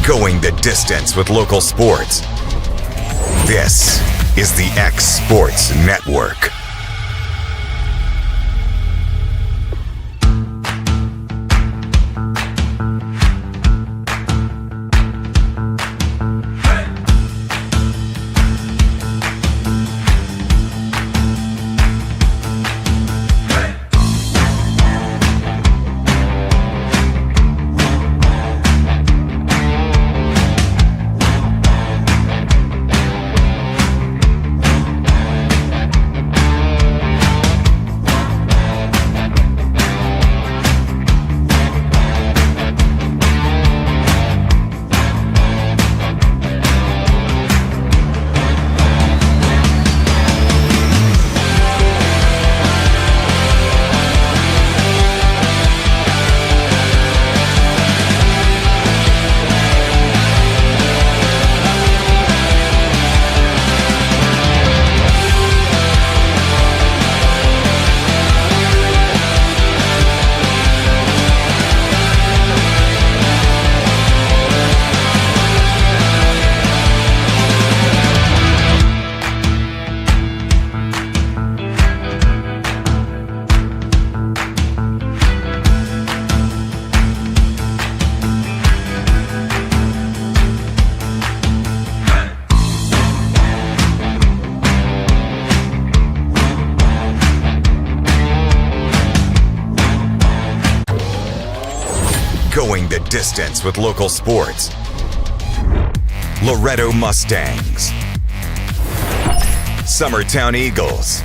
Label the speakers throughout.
Speaker 1: Going the distance with local sports. This is the X Sports Network. Going the distance with local sports. Loretto Mustangs. Summertown Eagles.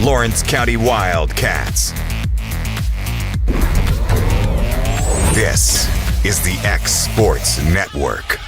Speaker 1: Lawrence County Wildcats. This is the X Sports Network.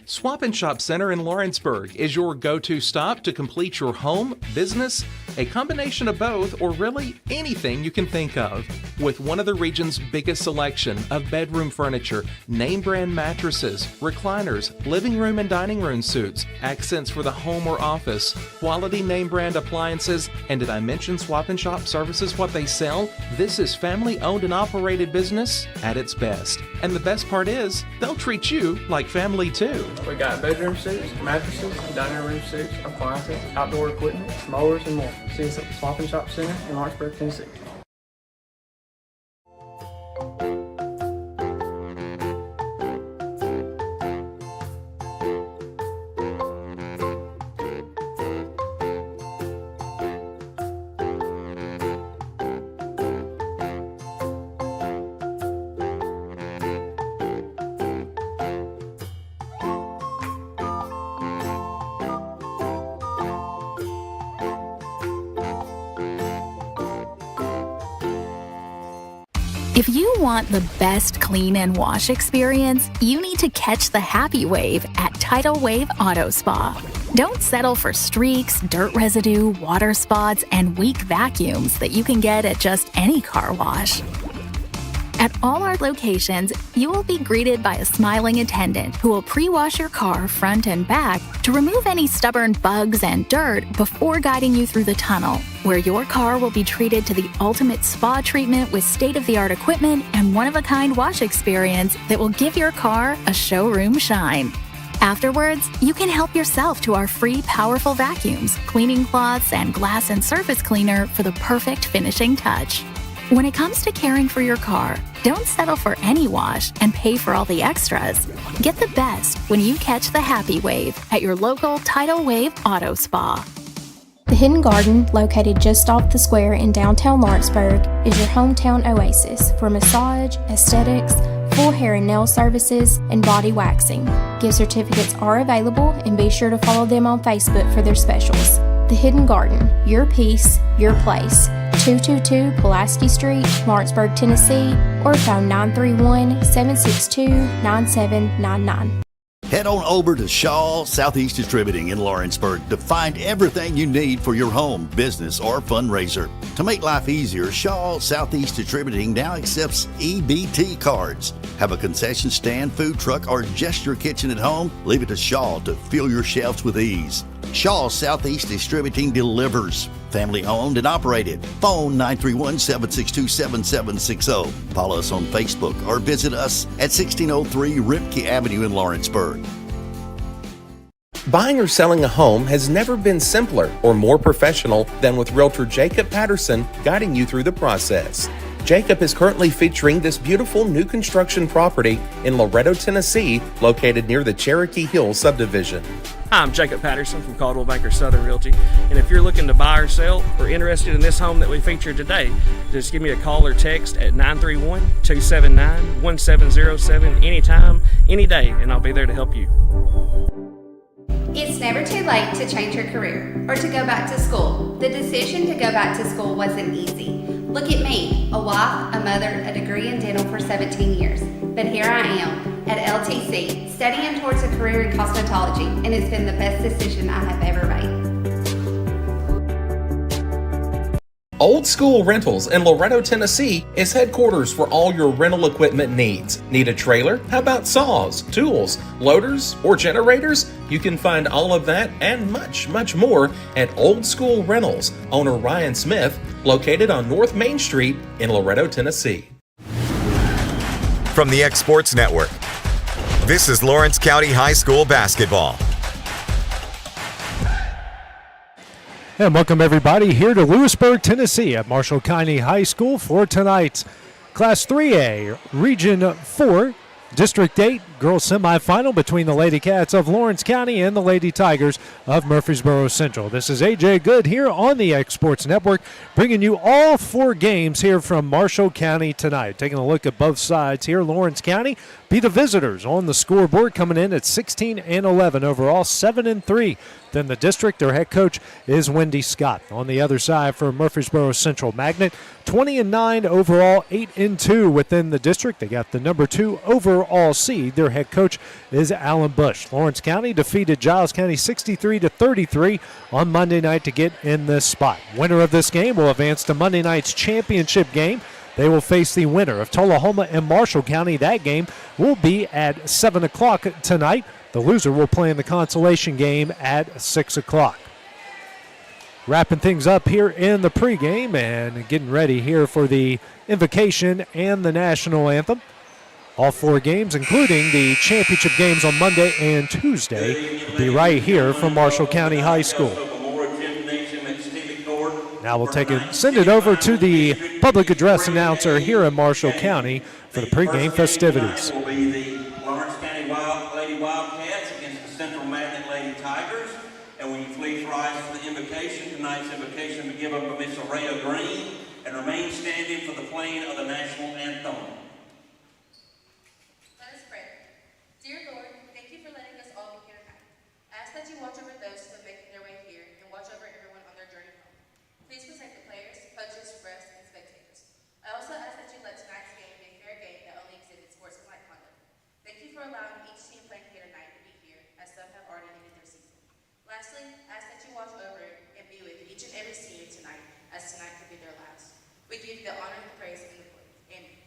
Speaker 2: Swap and Shop Center in Lawrenceburg is your go-to stop to complete your home, business, a combination of both, or really anything you can think of. With one of the region's biggest selection of bedroom furniture, name brand mattresses, recliners, living room and dining room suites, accents for the home or office, quality name brand appliances, and did I mention Swap and Shop services what they sell? This is family owned and operated business at its best. And the best part is, they'll treat you like family too.
Speaker 3: We got bedroom suites, mattresses, dining room suites, appliances, outdoor equipment, mowers, and more. See us at the Swap and Shop Center in Lawrenceburg, Tennessee.
Speaker 4: If you want the best clean and wash experience, you need to catch the happy wave at Tidal Wave Auto Spa. Don't settle for streaks, dirt residue, water spots, and weak vacuums that you can get at just any car wash. At all our locations, you will be greeted by a smiling attendant who will pre-wash your car front and back to remove any stubborn bugs and dirt before guiding you through the tunnel, where your car will be treated to the ultimate spa treatment with state-of-the-art equipment and one-of-a-kind wash experience that will give your car a showroom shine. Afterwards, you can help yourself to our free powerful vacuums, cleaning cloths, and glass and surface cleaner for the perfect finishing touch. When it comes to caring for your car, don't settle for any wash and pay for all the extras. Get the best when you catch the happy wave at your local Tidal Wave Auto Spa.
Speaker 5: The Hidden Garden, located just off the square in downtown Lawrenceburg, is your hometown oasis for massage, aesthetics, full hair and nail services, and body waxing. Gift certificates are available, and be sure to follow them on Facebook for their specials. The Hidden Garden, your peace, your place. 222 Pulaski Street, Lawrenceburg, Tennessee, or phone 931-762-9799.
Speaker 6: Head on over to Shaw Southeast Distributing in Lawrenceburg to find everything you need for your home, business, or fundraiser. To make life easier, Shaw Southeast Distributing now accepts EBT cards. Have a concession stand, food truck, or just your kitchen at home? Leave it to Shaw to fill your shelves with ease. Shaw Southeast Distributing delivers. Family owned and operated. Phone 931-762-7760. Follow us on Facebook or visit us at 1603 Rimke Avenue in Lawrenceburg.
Speaker 2: Buying or selling a home has never been simpler or more professional than with Realtor Jacob Patterson guiding you through the process. Jacob is currently featuring this beautiful new construction property in Loretto, Tennessee, located near the Cherokee Hill subdivision.
Speaker 7: Hi, I'm Jacob Patterson from Caldwell Banker Southern Realty, and if you're looking to buy or sell or interested in this home that we featured today, just give me a call or text at 931-279-1707 anytime, any day, and I'll be there to help you.
Speaker 8: It's never too late to change your career or to go back to school. The decision to go back to school wasn't easy. Look at me, a wife, a mother, a degree in dental for 17 years. But here I am at LTC, studying towards a career in cosmetology, and it's been the best decision I have ever made.
Speaker 2: Old School Rentals in Loretto, Tennessee is headquarters for all your rental equipment needs. Need a trailer? How about saws, tools, loaders, or generators? You can find all of that and much, much more at Old School Rentals. Owner Ryan Smith, located on North Main Street in Loretto, Tennessee.
Speaker 1: From the X Sports Network, this is Lawrence County High School basketball.
Speaker 9: And welcome everybody here to Lewisburg, Tennessee at Marshall County High School for tonight's Class 3A Region 4 District 8 girls semifinal between the Lady Cats of Lawrence County and the Lady Tigers of Murfreesboro Central. This is AJ Good here on the X Sports Network, bringing you all 4 games here from Marshall County tonight. Taking a look at both sides here, Lawrence County be the visitors on the scoreboard, coming in at 16-11 overall, 7-3. Then the district, their head coach is Wendy Scott. On the other side for Murfreesboro Central Magnet, 20-9 overall, 8-2 within the district. They got the number 2 overall seed. Their head coach is Alan Bush. Lawrence County defeated Giles County 63-33 on Monday night to get in this spot. Winner of this game will advance to Monday night's championship game. They will face the winner of Tullahoma and Marshall County. That game will be at 7 o'clock tonight. The loser will play in the consolation game at 6 o'clock. Wrapping things up here in the pregame and getting ready here for the invocation and the national anthem. All 4 games, including the championship games on Monday and Tuesday, will be right here from Marshall County High School. Now we'll send it over to the public address announcer here in Marshall County for the pregame festivities.
Speaker 10: Will be the Lawrence County Lady Wildcats against the Central Magnet Lady Tigers. And will you please rise for the invocation? Tonight's invocation will be given by Miss Araya Green and remain standing for the playing of the national anthem.
Speaker 8: Let us pray. Dear Lord, thank you for letting us all be here tonight. I ask that you watch over those who are making their way here and watch over everyone on their journey home. Please protect the players, coaches, refs, and spectators. I also ask that you let tonight's game be a fair game that only exhibits sportsmanlike conduct. Thank you for allowing each team playing here tonight to be here, as some have already ended their season. Lastly, I ask that you watch over and be with each and every senior tonight, as tonight could be their last. We give you the honor, the praise, and the glory. Amen.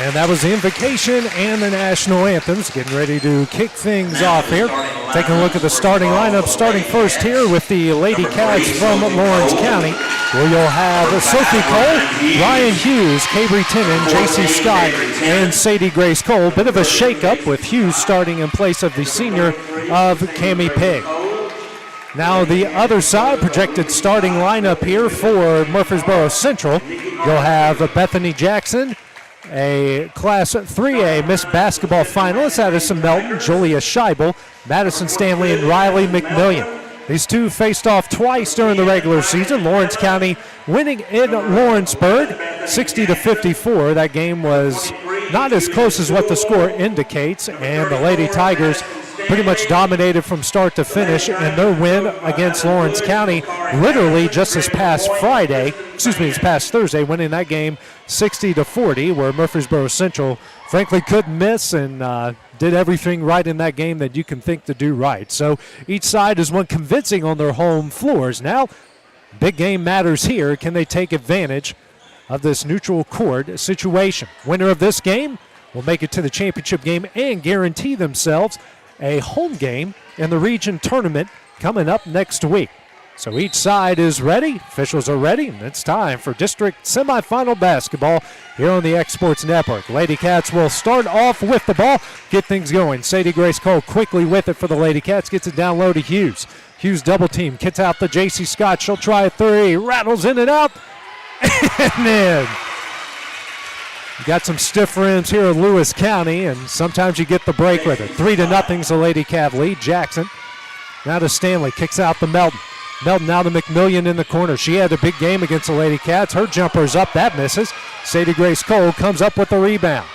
Speaker 9: And that was the invocation and the national anthems. Getting ready to kick things off here. Taking a look at the starting lineup. Starting first here with the Lady Cats from Lawrence County, where you'll have Sophie Cole, Ryan Hughes, Cabry Tennant, J.C. Scott, and Sadie Grace Cole. Bit of a shakeup with Hughes starting in place of the senior of Cammie Pigg. Now the other side, projected starting lineup here for Murfreesboro Central. You'll have Bethany Jackson, a Class 3A Miss Basketball finalist, Addison Melton, Julia Scheibel, Madison Stanley, and Riley McMillian. These two faced off twice during the regular season. Lawrence County winning in Lawrenceburg, 60-54. That game was not as close as what the score indicates, and the Lady Tigers pretty much dominated from start to finish in their win against Lawrence County literally just this past Thursday, winning that game 60-40, where Murfreesboro Central frankly couldn't miss and did everything right in that game that you can think to do right. So each side has won convincing on their home floors. Now, big game matters here. Can they take advantage of this neutral court situation? Winner of this game will make it to the championship game and guarantee themselves a home game in the region tournament coming up next week. So each side is ready, officials are ready, and it's time for district semifinal basketball here on the X Sports Network. Lady Cats will start off with the ball, get things going. Sadie Grace Cole quickly with it for the Lady Cats, gets it down low to Hughes. Hughes double team, gets out the J.C. Scott, she'll try a three, rattles in and out, and then you got some stiff rims here in Lewis County, and sometimes you get the break with it. 3-0's the Lady Cav lead. Jackson now to Stanley, kicks out to Melton. Melton now to McMillian in the corner. She had a big game against the Lady Cats. Her jumper's up, that misses. Sadie Grace Cole comes up with the rebound.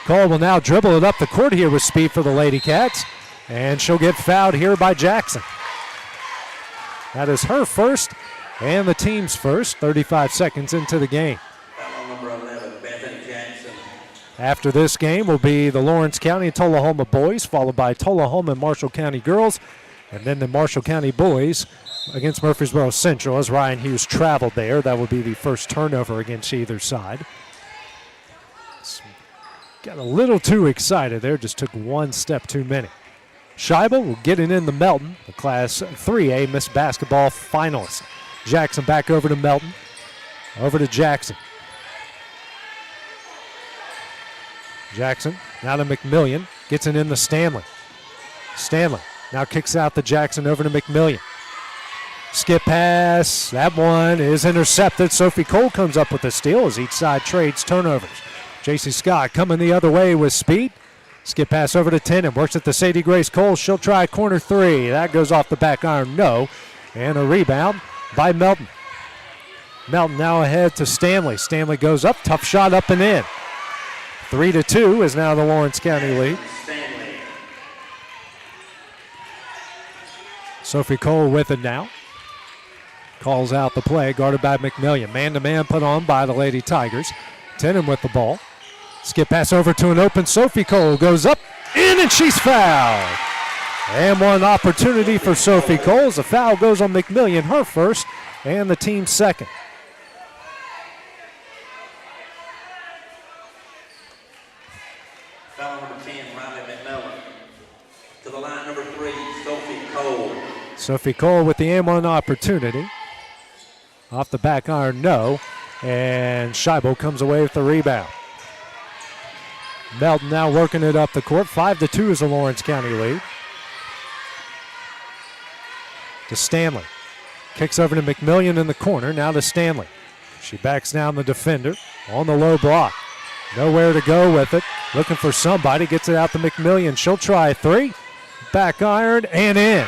Speaker 9: Cole will now dribble it up the court here with speed for the Lady Cats, and she'll get fouled here by Jackson. That is her first and the team's first, 35 seconds into the game. After this game will be the Lawrence County and Tullahoma boys, followed by Tullahoma and Marshall County girls, and then the Marshall County boys against Murfreesboro Central as Ryan Hughes traveled there. That will be the first turnover against either side. Got a little too excited there, just took one step too many. Scheibel will get it in the Melton, the Class 3A Miss Basketball finalist. Jackson back over to Melton, over to Jackson. Jackson now to McMillian, gets it in to Stanley. Stanley now kicks out to Jackson over to McMillian. Skip pass, that one is intercepted. Sophie Cole comes up with the steal as each side trades turnovers. J.C. Scott coming the other way with speed. Skip pass over to Tennant, works at the Sadie Grace Cole. She'll try corner three. That goes off the back iron, no. And a rebound by Melton. Melton now ahead to Stanley. Stanley goes up, tough shot up and in. 3-2 is now the Lawrence County lead. Sophie Cole with it now. Calls out the play, guarded by McMillian. Man-to-man put on by the Lady Tigers. Tennant with the ball. Skip pass over to an open Sophie Cole. Goes up, in, and she's fouled. And one opportunity for Sophie Cole as the foul goes on McMillian, her first, and the team's second.
Speaker 10: Foul number 10, Riley McMillan. To the line number 3, Sophie Cole.
Speaker 9: Sophie Cole with the M1 opportunity. Off the back iron, no. And Scheibel comes away with the rebound. Melton now working it up the court. 5-2 is the Lawrence County lead. To Stanley. Kicks over to McMillian in the corner. Now to Stanley. She backs down the defender on the low block. Nowhere to go with it. Looking for somebody. Gets it out to McMillian. She'll try a three. Back iron and in.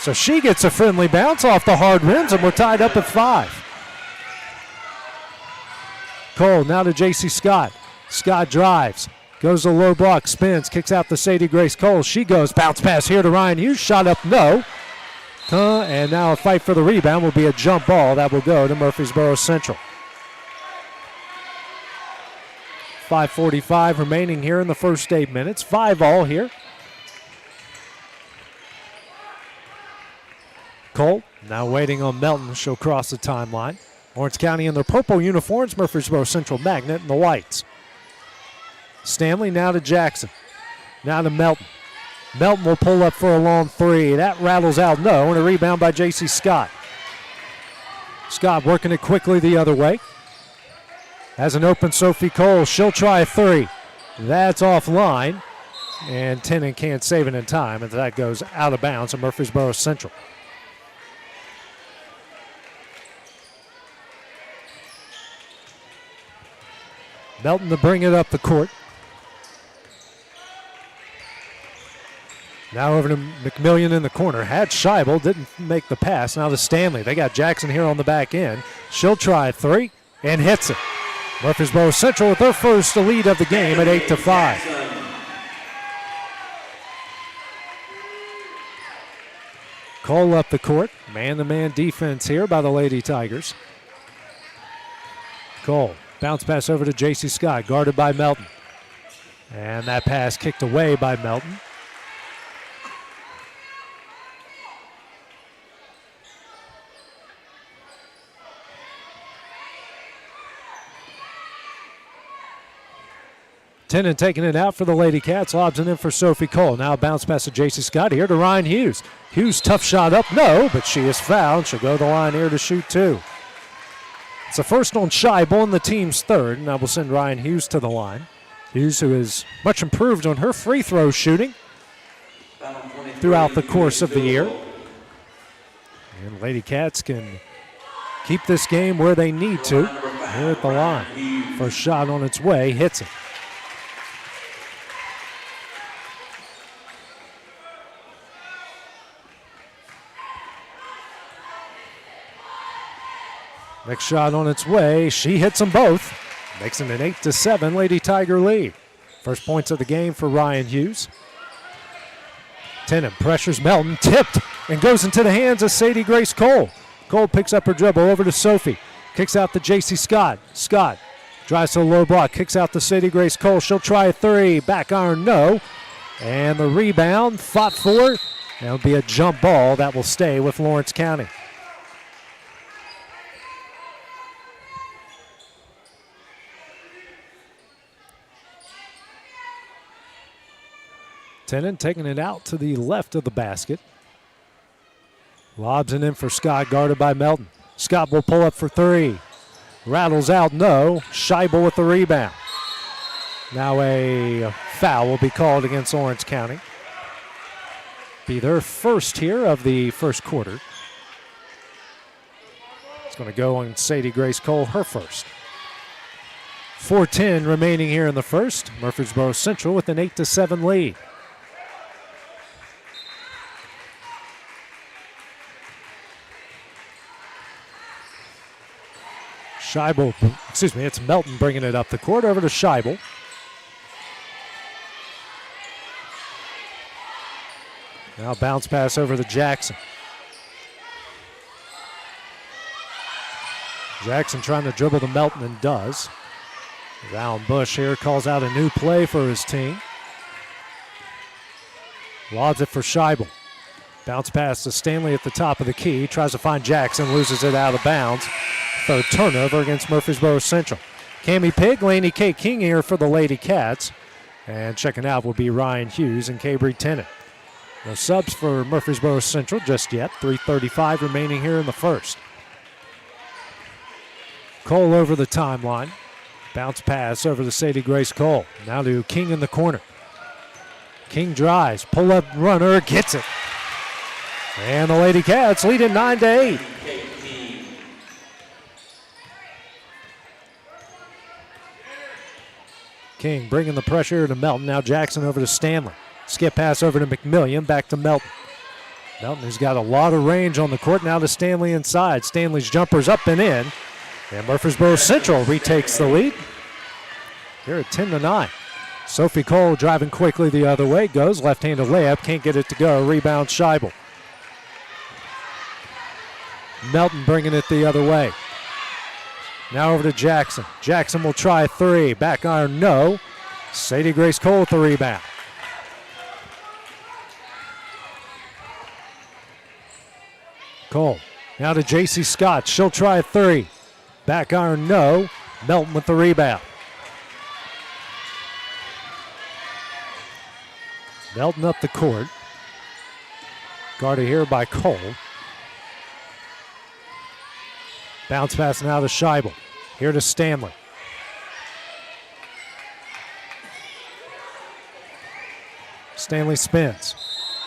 Speaker 9: So she gets a friendly bounce off the hard rims, and we're tied up at 5. Cole now to J.C. Scott. Scott drives. Goes to low block, spins, kicks out to Sadie Grace Cole. She goes, bounce pass here to Ryan Hughes. Shot up, no. And now a fight for the rebound will be a jump ball. That will go to Murfreesboro Central. 5:45 remaining here in the first 8 minutes. 5-all here. Cole now waiting on Melton. She'll cross the timeline. Lawrence County in their purple uniforms. Murfreesboro Central Magnet in the whites. Stanley now to Jackson. Now to Melton. Melton will pull up for a long three. That rattles out no, and a rebound by J.C. Scott. Scott working it quickly the other way. Has an open Sophie Cole. She'll try a three. That's offline, and Tennant can't save it in time, and that goes out of bounds at Murfreesboro Central. Melton to bring it up the court. Now over to McMillian in the corner. Had Scheibel, didn't make the pass. Now to Stanley. They got Jackson here on the back end. She'll try three and hits it. Murfreesboro Central with their first lead of the game at 8-5. Cole up the court. Man-to-man defense here by the Lady Tigers. Cole. Bounce pass over to J.C. Scott, guarded by Melton. And that pass kicked away by Melton. Tennant taking it out for the Lady Cats, lobs it in for Sophie Cole. Now a bounce pass to J.C. Scott here to Ryan Hughes. Hughes, tough shot up, no, but she is fouled. She'll go to the line here to shoot two. It's the first on Scheibel and the team's third, and I will send Ryan Hughes to the line. Hughes, who is much improved on her free throw shooting throughout the course of the year. And Lady Cats can keep this game where they need to here at the line. First shot on its way, hits it. Next shot on its way. She hits them both. Makes it an 8-7 Lady Tiger lead. First points of the game for Ryan Hughes. Tennant pressures Melton. Tipped and goes into the hands of Sadie Grace Cole. Cole picks up her dribble over to Sophie. Kicks out to J.C. Scott. Scott drives to the low block. Kicks out to Sadie Grace Cole. She'll try a three. Back iron, no. And the rebound fought for. That'll be a jump ball that will stay with Lawrence County. Tennant taking it out to the left of the basket. Lobs it in for Scott, guarded by Melton. Scott will pull up for three. Rattles out, no. Scheibel with the rebound. Now a foul will be called against Lawrence County. Be their first here of the first quarter. It's going to go on Sadie Grace Cole, her first. 4:10 remaining here in the first. Murfreesboro Central with an 8-7 lead. Scheibel, it's Melton bringing it up the court over to Scheibel. Now bounce pass over to Jackson. Jackson trying to dribble to Melton and does. Alan Bush here calls out a new play for his team. Lobs it for Scheibel. Bounce pass to Stanley at the top of the key. Tries to find Jackson, loses it out of bounds. Third turnover against Murfreesboro Central. Cami Pig, Laney K. King here for the Lady Cats. And checking out will be Ryan Hughes and Cabry Tennant. No subs for Murfreesboro Central just yet. 3:35 remaining here in the first. Cole over the timeline. Bounce pass over to Sadie Grace Cole. Now to King in the corner. King drives, pull up runner, gets it. And the Lady Cats lead it 9-8. King bringing the pressure to Melton. Now Jackson over to Stanley. Skip pass over to McMillian. Back to Melton. Melton has got a lot of range on the court. Now to Stanley inside. Stanley's jumper's up and in. And Murfreesboro Central retakes the lead. Here at 10-9. Sophie Cole driving quickly the other way. Goes left-handed layup. Can't get it to go. Rebound Scheibel. Melton bringing it the other way. Now over to Jackson. Jackson will try a three. Back iron, no. Sadie Grace Cole with the rebound. Cole. Now to J.C. Scott. She'll try a three. Back iron, no. Melton with the rebound. Melton up the court. Guarded here by Cole. Bounce pass now to Scheibel. Here to Stanley. Stanley spins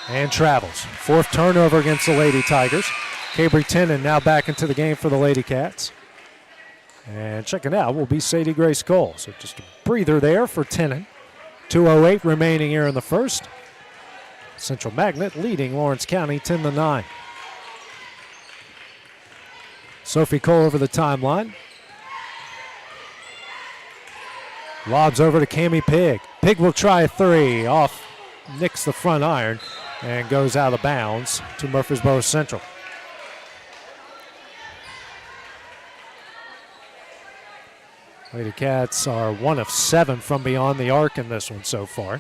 Speaker 9: and travels. Fourth turnover against the Lady Tigers. Cabry Tenen now back into the game for the Lady Cats. And checking out will be Sadie Grace Cole. So just a breather there for Tenen. 2:08 remaining here in the first. Central Magnet leading Lawrence County 10-9. Sophie Cole over the timeline. Lobs over to Cammie Pig. Pig will try a three. Off, nicks the front iron and goes out of bounds to Murfreesboro Central. Lady Cats are 1 of 7 from beyond the arc in this one so far.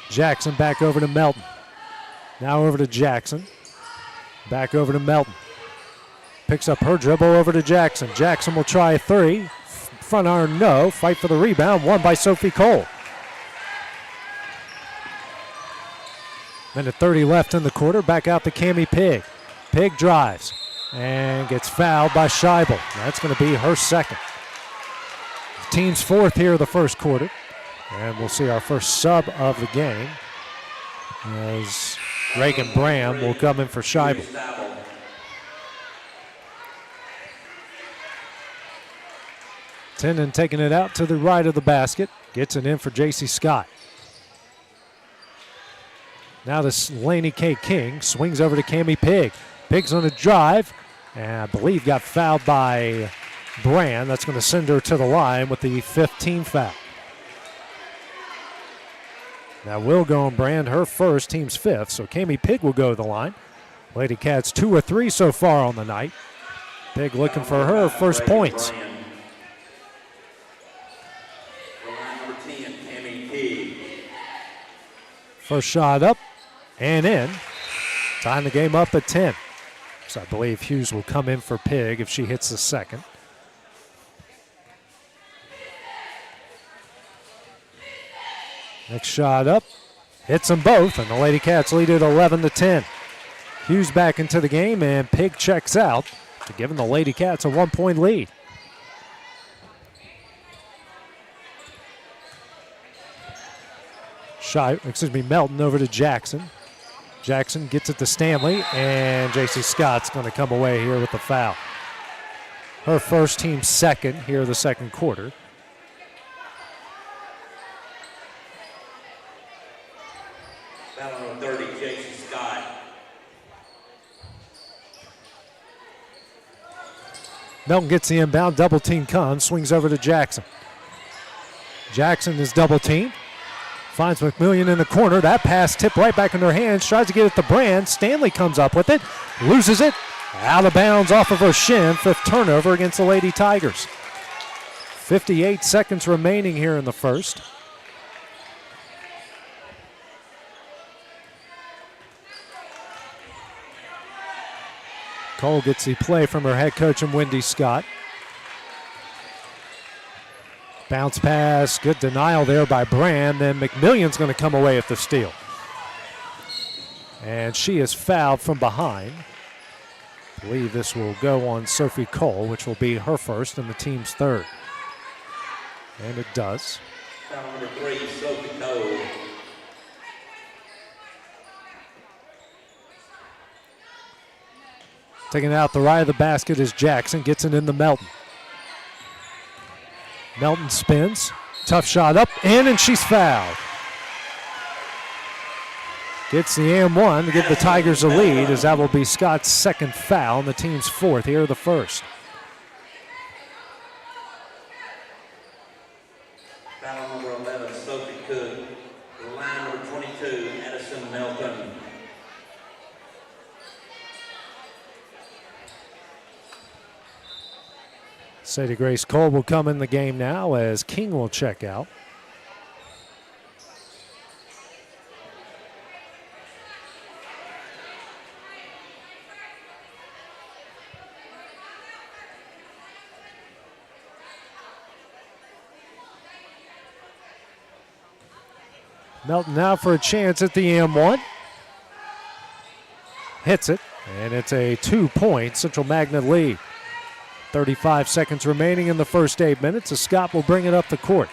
Speaker 9: Jackson back over to Melton. Now over to Jackson. Back over to Melton. Picks up her dribble over to Jackson. Jackson will try a three. Front iron, no. Fight for the rebound. Won by Sophie Cole. Minute 30 left in the quarter. Back out to Cammie Pig. Pig drives and gets fouled by Scheibel. That's going to be her second. Team's fourth here of the first quarter. And we'll see our first sub of the game as Reagan Bram will come in for Scheibel. Tenen taking it out to the right of the basket. Gets it in for J.C. Scott. Now to Laney K. King. Swings over to Cammie Pig. Pig's on a drive. And I believe got fouled by Brand. That's going to send her to the line with the 15th foul. That will go on Brand, her first, team's fifth. So Cammie Pig will go to the line. Lady Cats 2 of 3 so far on the night. Pig looking for her first points. First shot up and in. Tying the game up at 10. So I believe Hughes will come in for Pig if she hits the second. Next shot up, hits them both, and the Lady Cats lead it 11-10. Hughes back into the game, and Pig checks out, giving the Lady Cats a 1-point lead. Melton over to Jackson. Jackson gets it to Stanley, and J.C. Scott's going to come away here with the foul. Her first, team second here the second quarter.
Speaker 10: Foul number 30, J.C. Scott.
Speaker 9: Melton gets the inbound, double team comes, swings over to Jackson. Jackson is double teamed. Finds McMillian in the corner. That pass tipped right back in her hands. Tries to get it to Brand. Stanley comes up with it. Loses it. Out of bounds off of her shin. Fifth turnover against the Lady Tigers. 58 seconds remaining here in the first. Cole gets the play from her head coach and Wendy Scott. Bounce pass, good denial there by Brand. Then McMillion's going to come away with the steal. And she is fouled from behind. I believe this will go on Sophie Cole, which will be her first and the team's third. And it does.
Speaker 10: Foul number 3, Sophie Cole.
Speaker 9: Taking it out the right of the basket is Jackson. Gets it into Melton. Melton spins. Tough shot up, in, and she's fouled. Gets the and-one to give the Tigers a lead, as that will be Scott's second foul and the team's fourth here, the first.
Speaker 10: Foul number 11, Sophie Cook. Line number 22, Addison Melton.
Speaker 9: Sadie Grace Cole will come in the game now as King will check out. Melton now for a chance at the M1. Hits it, and it's a 2-point Central Magnet lead. 35 seconds remaining in the first 8 minutes as Scott will bring it up the court.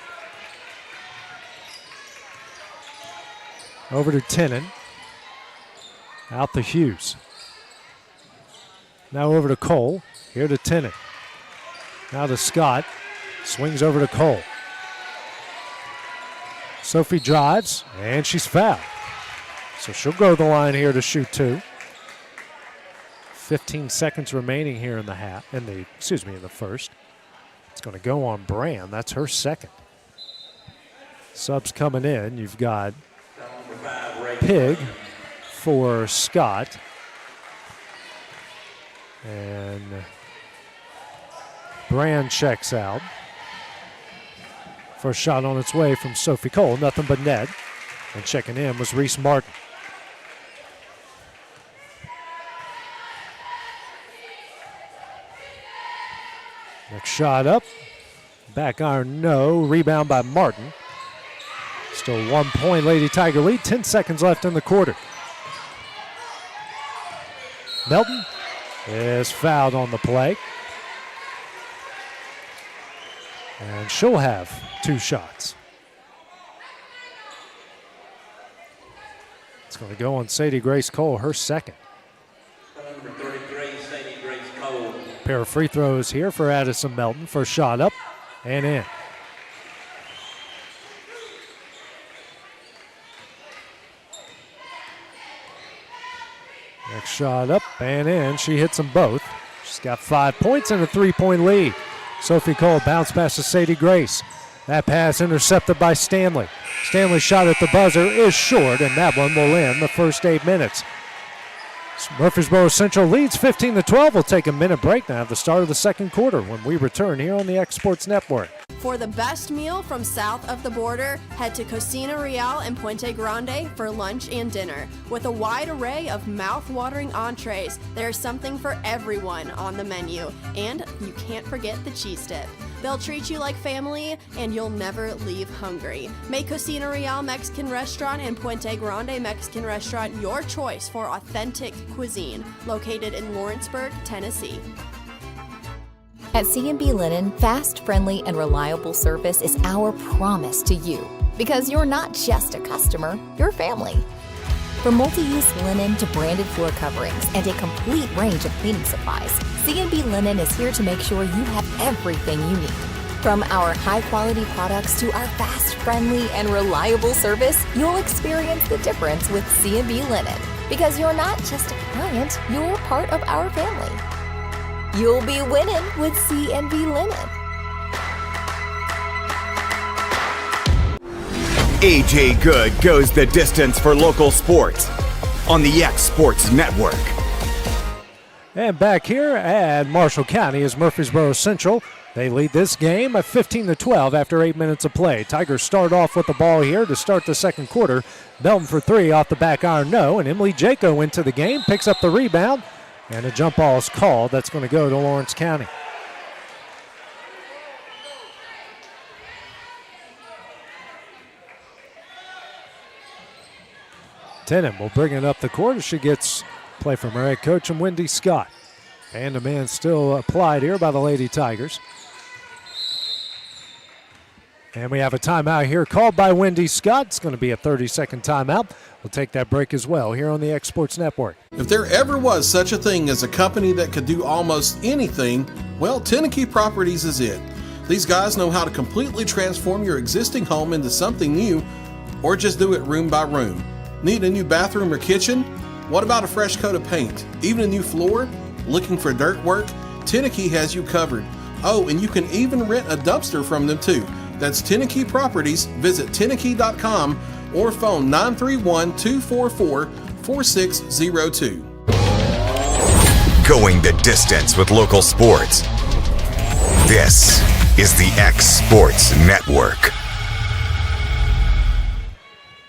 Speaker 9: Over to Tennant. Out to Hughes. Now over to Cole. Here to Tennant. Now to Scott. Swings over to Cole. Sophie drives, and she's fouled. So she'll go to the line here to shoot 2. 15 seconds remaining here in the in the first. It's going to go on Brand. That's her second. Subs coming in. You've got Pig for Scott. And Brand checks out. First shot on its way from Sophie Cole, nothing but net. And checking in was Reese Martin. Next shot up. Back iron, no. Rebound by Martin. Still 1 point Lady Tiger lead. 10 seconds left in the quarter. Melton is fouled on the play. And she'll have 2 shots. It's going to go on Sadie Grace Cole, her second.
Speaker 10: Number 33, Sadie Grace Cole.
Speaker 9: Pair of free throws here for Addison Melton. First shot up and in. Next shot up and in. She hits them both. She's got 5 points and a 3-point lead. Sophie Cole bounced past to Sadie Grace. That pass intercepted by Stanley. Stanley's shot at the buzzer is short, and that one will end the first 8 minutes. Murfreesboro Central leads 15-12. We'll take a minute break now at the start of the second quarter when we return here on the X Sports Network.
Speaker 11: For the best meal from south of the border, head to Cocina Real and Puente Grande for lunch and dinner. With a wide array of mouth-watering entrees, there's something for everyone on the menu. And you can't forget the cheese dip. They'll treat you like family, and you'll never leave hungry. Make Cocina Real Mexican Restaurant and Puente Grande Mexican Restaurant your choice for authentic cuisine, located in Lawrenceburg, Tennessee.
Speaker 12: At C&B Linen, fast, friendly, and reliable service is our promise to you. Because you're not just a customer, you're family. From multi-use linen to branded floor coverings and a complete range of cleaning supplies, C&B Linen is here to make sure you have everything you need. From our high-quality products to our fast, friendly, and reliable service, you'll experience the difference with C&B Linen. Because you're not just a client, you're part of our family. You'll be winning with C&B Linen.
Speaker 1: AJ Good goes the distance for local sports on the X Sports Network.
Speaker 9: And back here at Marshall County is Murfreesboro Central. They lead this game at 15-12 after 8 minutes of play. Tigers start off with the ball here to start the second quarter. Melton for 3 off the back iron, no. And Emily Jaco into the game, picks up the rebound. And a jump ball is called. That's going to go to Lawrence County. Tennant will bring it up the court as she gets play from her head coach and Wendy Scott. Man-to-man still applied here by the Lady Tigers. And we have a timeout here called by Wendy Scott. It's going to be a 30-second timeout. We'll take that break as well here on the X Sports Network.
Speaker 13: If there ever was such a thing as a company that could do almost anything, well, Tenneke Properties is it. These guys know how to completely transform your existing home into something new, or just do it room by room. Need a new bathroom or kitchen? What about a fresh coat of paint? Even a new floor? Looking for dirt work? Tenneke has you covered. Oh, and you can even rent a dumpster from them too. That's Tenneke Properties. Visit Tenneke.com or phone 931-244-4602.
Speaker 1: Going the distance with local sports. This is the X Sports Network.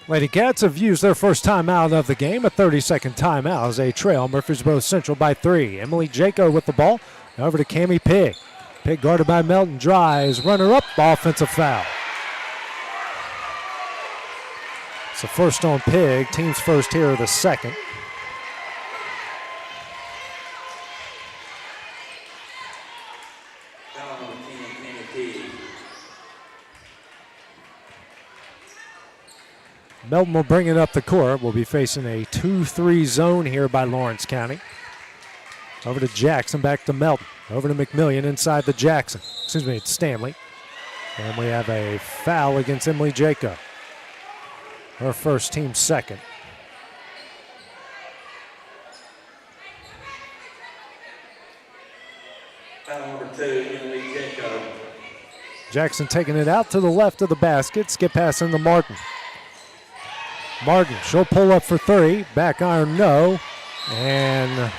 Speaker 9: Lady Cats have used their first timeout of the game, a 30-second timeout as they trail Murfreesboro Central by 3. Emily Jaco with the ball. Over to Cammie Pig. Pig guarded by Melton, drives, runner up, offensive foul. So first on Pig, team's first here of the second. Melton will bring it up the court. We'll be facing a 2-3 zone here by Lawrence County. Over to Jackson, back to Melton. Over to McMillian inside the Jackson. Excuse me, it's Stanley. And we have a foul against Emily Jacob. Her first, team second.
Speaker 10: Foul number 2, Emily Jacob.
Speaker 9: Jackson taking it out to the left of the basket. Skip pass into Martin. Martin, she'll pull up for 3. Back iron, no. And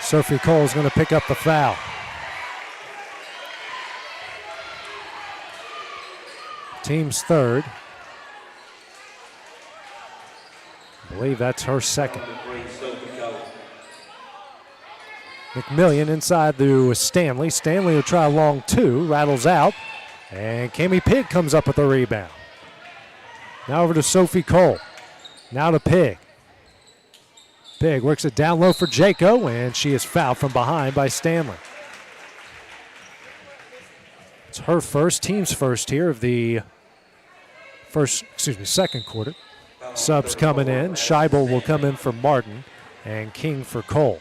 Speaker 9: Sophie Cole is going to pick up the foul. Team's third. I believe that's her second. McMillian inside to Stanley. Stanley will try a long 2, rattles out. And Cami Pig comes up with the rebound. Now over to Sophie Cole. Now to Pig. Pig works it down low for Jaco, and she is fouled from behind by Stanley. It's her first, team's first here of the second quarter. Subs coming in. Scheibel will come in for Martin, and King for Cole.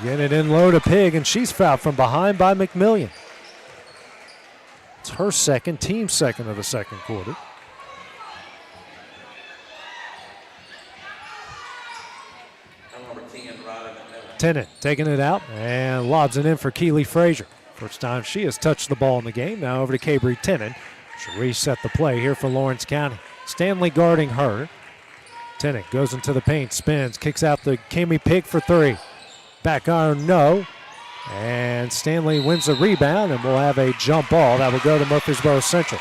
Speaker 9: Get it in low to Pig, and she's fouled from behind by McMillian. It's her second, team second of the second quarter. Tennant taking it out and lobs it in for Keely Frazier. First time she has touched the ball in the game. Now over to Cabry Tennant. She'll reset the play here for Lawrence County. Stanley guarding her. Tennant goes into the paint, spins, kicks out the Cami Pig for 3. Back iron, no. And Stanley wins the rebound, and we'll have a jump ball that will go to Murfreesboro Central.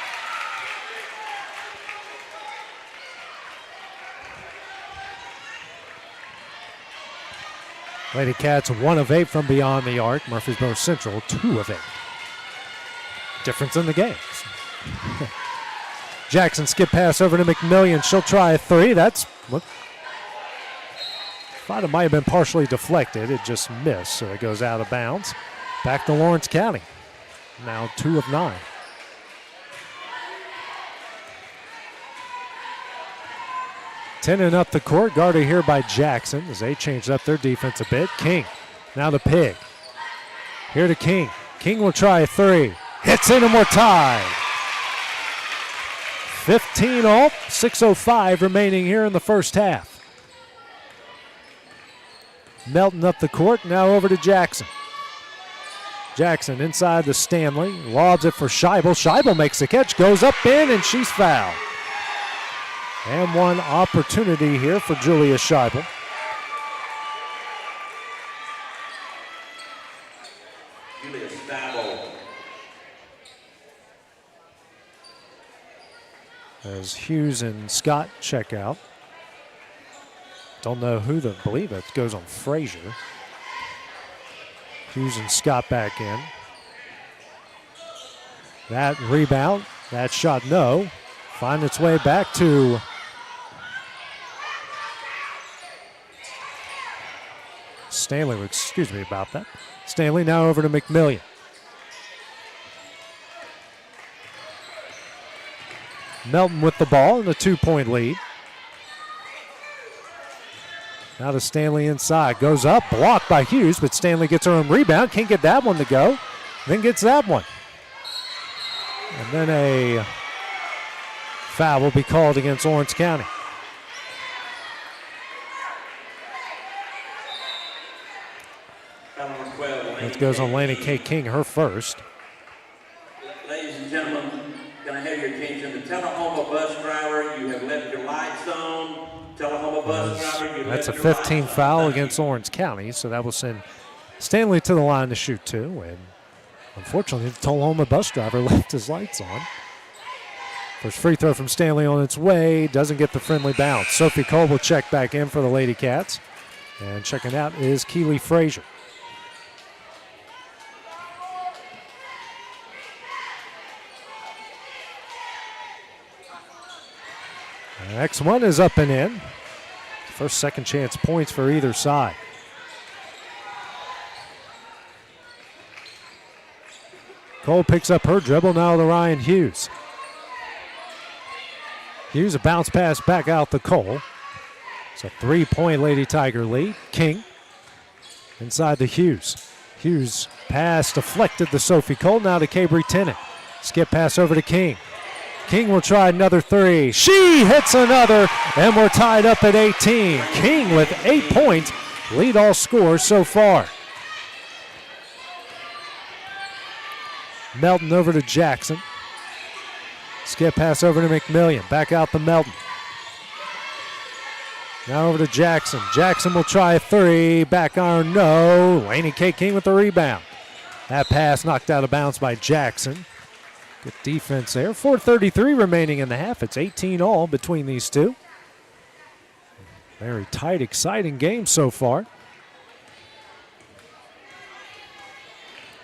Speaker 9: Lady Cats 1 of 8 from beyond the arc. Murfreesboro Central 2 of 8. Difference in the games. Jackson skip pass over to McMillian. She'll try a 3. That's what. Thought it might have been partially deflected. It just missed, so it goes out of bounds. Back to Lawrence County. Now 2 of 9. Tennant up the court, guarded here by Jackson as they changed up their defense a bit. King, now to Pig. Here to King. King will try a 3. Hits in and we're tied. 15 all, 6:05 remaining here in the first half. Melton up the court, now over to Jackson. Jackson inside to Stanley, lobs it for Scheibel. Scheibel makes the catch, goes up in, and she's fouled. And one opportunity here for Julia Scheibel.
Speaker 10: Julia Scheibel.
Speaker 9: As Hughes and Scott check out. Don't know who I believe it goes on Frazier. Hughes and Scott back in. That rebound, that shot no. Find its way back to Stanley. Excuse me about that. Stanley now over to McMillian. Melton with the ball and a 2-point lead. Now to Stanley inside. Goes up, blocked by Hughes, but Stanley gets her own rebound. Can't get that one to go. Then gets that one. And then a foul will be called against Lawrence County. It goes on Laney K. King, her first.
Speaker 10: Ladies and gentlemen, can I have your attention? The Tullahoma bus driver, you have left your lights on. Tullahoma bus driver, you
Speaker 9: That's a
Speaker 10: left your
Speaker 9: 15
Speaker 10: lights on.
Speaker 9: foul against Lawrence County, so that will send Stanley to the line to shoot 2. And unfortunately, the Tullahoma bus driver left his lights on. First free throw from Stanley on its way. Doesn't get the friendly bounce. Sophie Cole will check back in for the Lady Cats. And checking out is Keely Frazier. The next one is up and in. First, second chance points for either side. Cole picks up her dribble now to Ryan Hughes. Hughes, a bounce pass back out to Cole. It's a 3-point Lady Tiger lead. King inside to Hughes. Hughes pass deflected to Sophie Cole, now to Cabry Tennant. Skip pass over to King. King will try another three. She hits another, and we're tied up at 18. King with 8 points, lead all scorers so far. Melton over to Jackson. Skip pass over to McMillian. Back out to Melton. Now over to Jackson. Jackson will try a three. Back iron, no. Laney K. King with the rebound. That pass knocked out of bounds by Jackson. Good defense there. 4:33 remaining in the half. It's 18 all between these two. Very tight, exciting game so far.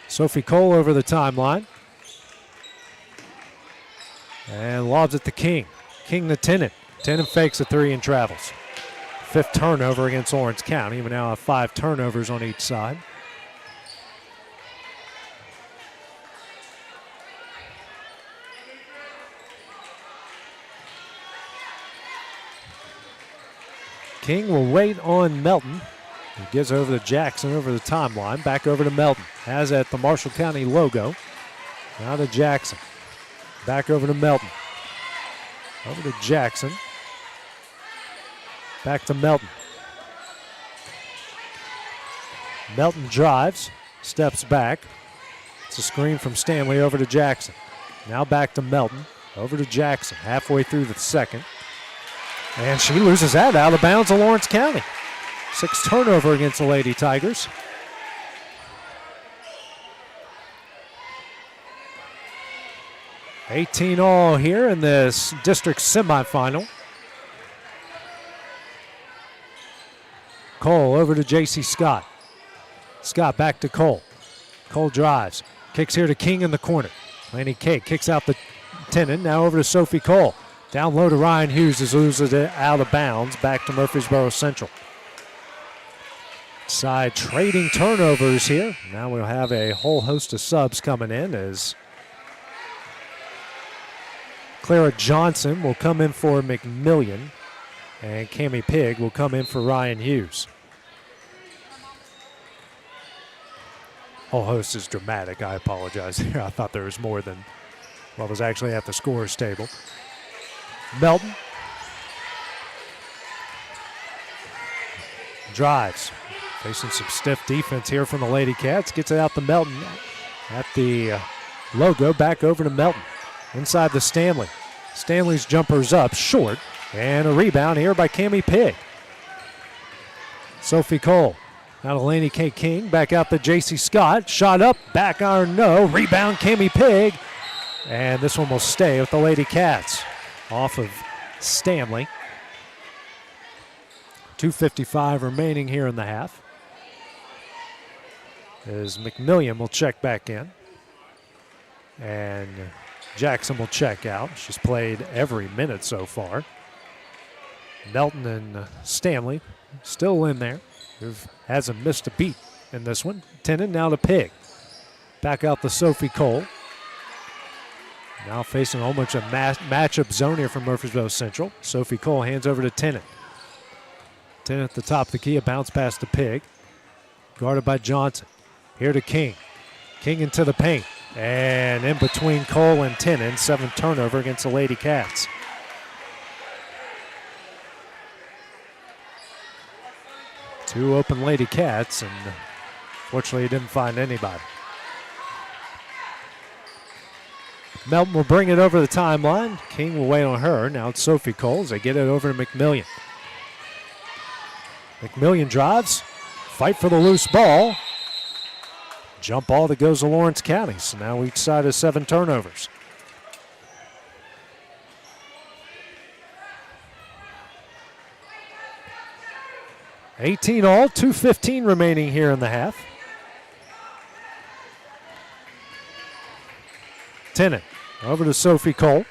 Speaker 9: Sophie Cole over the timeline. And lobs it to King. King to Tennant. Tennant fakes a three and travels. 5th turnover against Orange County. We now have 5 turnovers on each side. King will wait on Melton. He gives over to Jackson over the timeline. Back over to Melton. Has at the Marshall County logo. Now to Jackson. Back over to Melton. Over to Jackson. Back to Melton. Melton drives. Steps back. It's a screen from Stanley over to Jackson. Now back to Melton. Over to Jackson. Halfway through the second. And she loses that out of bounds to Lawrence County. 6th turnover against the Lady Tigers. $18 all here in this district semifinal. Cole over to J.C. Scott. Scott back to Cole. Cole drives. Kicks here to King in the corner. Laney K kicks out the Tennant. Now over to Sophie Cole. Down low to Ryan Hughes as loses it out of bounds. Back to Murfreesboro Central. Side trading turnovers here. Now we'll have a whole host of subs coming in as Clara Johnson will come in for McMillian. And Cammie Pigg will come in for Ryan Hughes. Whole host is dramatic. I apologize here. I thought there was more than what was actually at the scorer's table. Melton drives. Facing some stiff defense here from the Lady Cats. Gets it out to Melton at the logo. Back over to Melton. Inside to Stanley. Stanley's jumper's up short. And a rebound here by Cammie Pigg. Sophie Cole. Now to Laney K. King. Back out to J.C. Scott. Shot up. Back iron, no. Rebound, Cammie Pigg. And this one will stay with the Lady Cats. Off of Stanley. 2:55 remaining here in the half. As McMillian will check back in. And Jackson will check out. She's played every minute so far. Melton and Stanley still in there. Who hasn't missed a beat in this one. Tennant now to Pigg. Back out to Sophie Cole. Now facing a whole bunch of matchup zone here from Murfreesboro Central. Sophie Cole hands over to Tennant. Tennant at the top of the key, a bounce pass to Pigg. Guarded by Johnson. Here to King. King into the paint. And in between Cole and Tennant, 7th turnover against the Lady Cats. Two open Lady Cats, and fortunately didn't find anybody. Melton will bring it over the timeline. King will wait on her. Now it's Sophie Cole as they get it over to McMillian. McMillian drives. Fight for the loose ball. Jump ball that goes to Lawrence County. So now each side has 7 turnovers. $18 all, 2:15 remaining here in the half. Tennant over to Sophie Cole.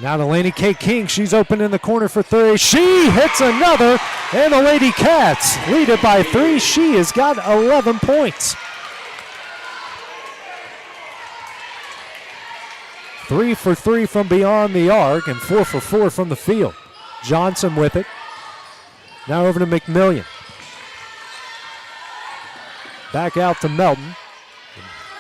Speaker 9: Now to Laney K. King. She's open in the corner for three. She hits another, and the Lady Cats lead it by 3. She has got 11 points. 3 for 3 from beyond the arc and 4 for 4 from the field. Johnson with it. Now over to McMillian. Back out to Melton.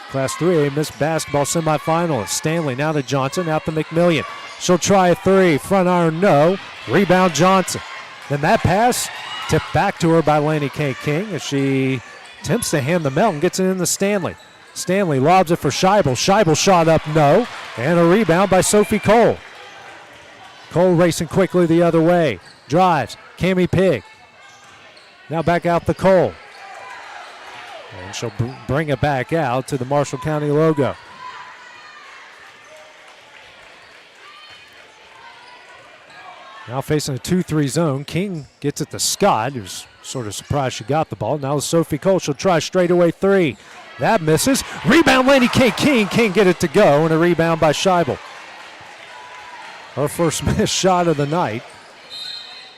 Speaker 9: Class 3A Miss Basketball semifinalist. Stanley now to Johnson, out to McMillian. She'll try a 3. Front iron, no. Rebound Johnson. Then that pass tipped back to her by Laney K. King as she attempts to hand the Melton, gets it in to Stanley. Stanley lobs it for Scheibel. Scheibel shot up, no. And a rebound by Sophie Cole. Cole racing quickly the other way. Drives. Cammie Pigg. Now back out to Cole. And she'll bring it back out to the Marshall County logo. Now facing a 2-3 zone. King gets it to Scott, who's sort of surprised she got the ball. Now to Sophie Cole. She'll try straightaway 3. That misses. Rebound Laney K. King. Can't get it to go. And a rebound by Scheibel. Her first missed shot of the night.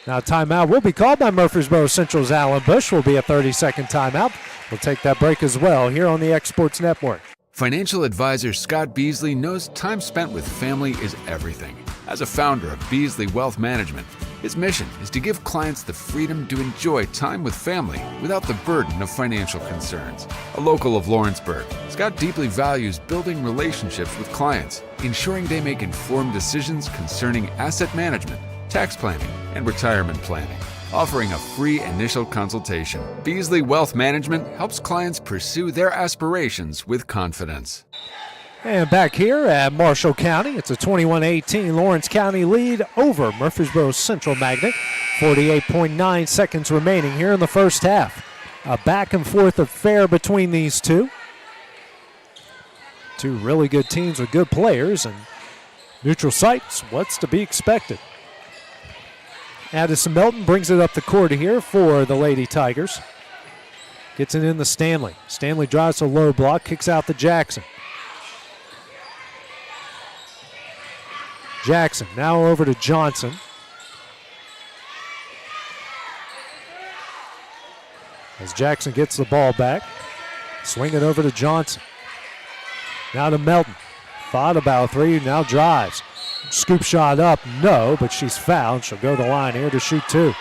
Speaker 9: Now timeout will be called by Murfreesboro Central's Alan Bush. Will be a 30-second timeout. We'll take that break as well here on the X Sports Network.
Speaker 14: Financial advisor Scott Beasley knows time spent with family is everything. As a founder of Beasley Wealth Management, his mission is to give clients the freedom to enjoy time with family without the burden of financial concerns. A local of Lawrenceburg, Scott deeply values building relationships with clients, ensuring they make informed decisions concerning asset management, tax planning, and retirement planning. Offering a free initial consultation, Beasley Wealth Management helps clients pursue their aspirations with confidence.
Speaker 9: And back here at Marshall County, it's a 21-18 Lawrence County lead over Murfreesboro Central Magnet. 48.9 seconds remaining here in the first half. A back and forth affair between these two. Two really good teams with good players, and neutral sites, what's to be expected. Addison Melton brings it up the court here for the Lady Tigers. Gets it in to Stanley. Stanley drives a low block, kicks out to Jackson. Jackson now over to Johnson. As Jackson gets the ball back, swing it over to Johnson. Now to Melton. Thought about 3, now drives. Scoop shot up, no, but she's fouled. She'll go to the line here to shoot 2.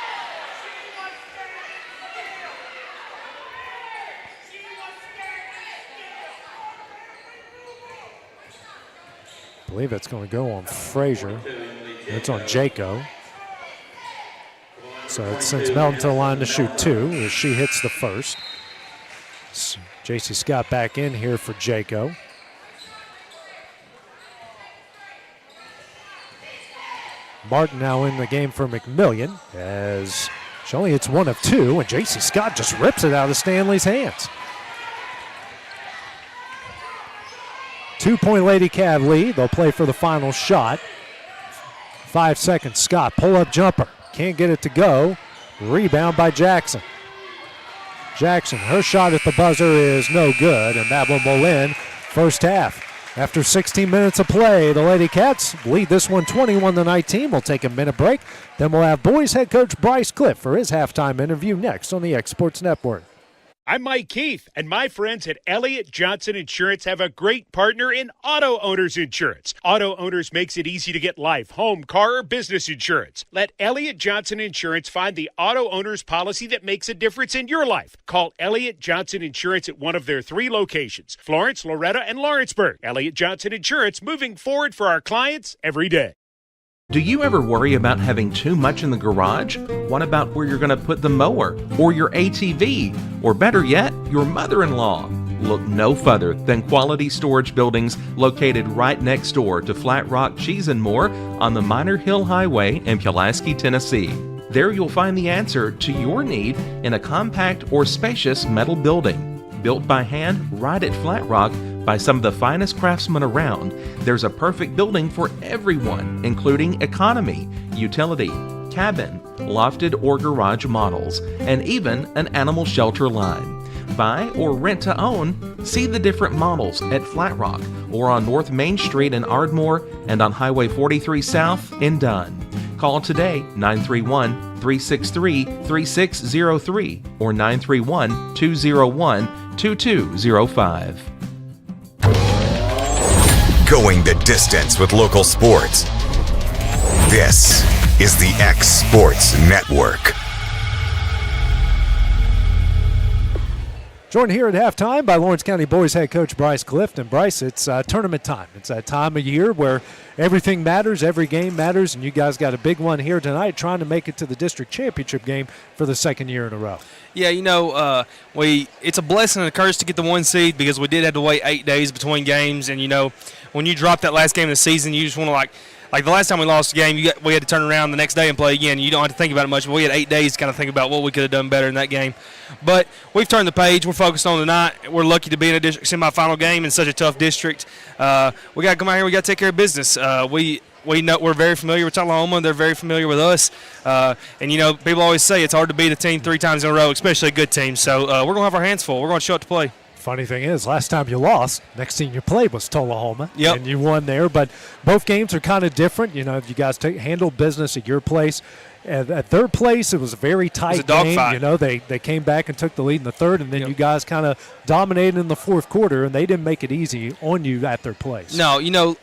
Speaker 9: I believe that's going to go on Frazier. It's on Jaco. So it sends Melton to the line to shoot 2 as she hits the first. So J.C. Scott back in here for Jaco. Martin now in the game for McMillian as she only hits 1 of 2, and J.C. Scott just rips it out of Stanley's hands. 2-point Lady Cav lead. They'll play for the final shot. 5 seconds. Scott, pull-up jumper. Can't get it to go. Rebound by Jackson. Jackson, her shot at the buzzer is no good, and that one will end first half. After 16 minutes of play, the Lady Cats lead this one 21-19. We'll take a minute break. Then we'll have boys head coach Bryce Cliff for his halftime interview next on the X Sports Network.
Speaker 15: I'm Mike Keith, and my friends at Elliott Johnson Insurance have a great partner in Auto Owners Insurance. Auto Owners makes it easy to get life, home, car, or business insurance. Let Elliott Johnson Insurance find the Auto Owners policy that makes a difference in your life. Call Elliott Johnson Insurance at one of their 3 locations, Florence, Loretta, and Lawrenceburg. Elliott Johnson Insurance, moving forward for our clients every day.
Speaker 2: Do you ever worry about having too much in the garage? What about where you're going to put the mower, or your ATV, or better yet, your mother-in-law? Look no further than Quality Storage Buildings located right next door to Flat Rock Cheese and More on the Minor Hill Highway in Pulaski, Tennessee. There you'll find the answer to your need in a compact or spacious metal building. Built by hand right at Flat Rock by some of the finest craftsmen around, there's a perfect building for everyone, including economy, utility, cabin, lofted or garage models, and even an animal shelter line. buy, or rent to own, see the different models at Flat Rock or on North Main Street in Ardmore and on Highway 43 South in Dunn. Call today 931-363-3603 or 931-201-2205.
Speaker 1: Going the distance with local sports. This is the X Sports Network.
Speaker 9: Joined here at halftime by Lawrence County boys head coach Bryce Clift. And Bryce, it's tournament time. It's that time of year where everything matters, every game matters, and you guys got a big one here tonight trying to make it to the district championship game for the second year in a row.
Speaker 16: Yeah, it's a blessing and a curse to get the 1 seed because we did have to wait 8 days between games. And, when you drop that last game of the season, you just want to, like the last time we lost a game, we had to turn around the next day and play again. You don't have to think about it much, but we had 8 days to kind of think about what we could have done better in that game. But we've turned the page. We're focused on tonight. We're lucky to be in a district semifinal game in such a tough district. We got to come out here. We got to take care of business. We know we're very familiar with Tullahoma. They're very familiar with us. People always say it's hard to beat a team 3 times in a row, especially a good team. So we're going to have our hands full. We're going to show up to play.
Speaker 9: Funny thing is, last time you lost, next team you played was Tullahoma,
Speaker 16: yep.
Speaker 9: And you won there. But both games are kind of different. You guys handled business at your place. At third place, it was a very tight game. They came back and took the lead in the third, and then you guys kind of dominated in the fourth quarter, and they didn't make it easy on you at their place.
Speaker 16: No,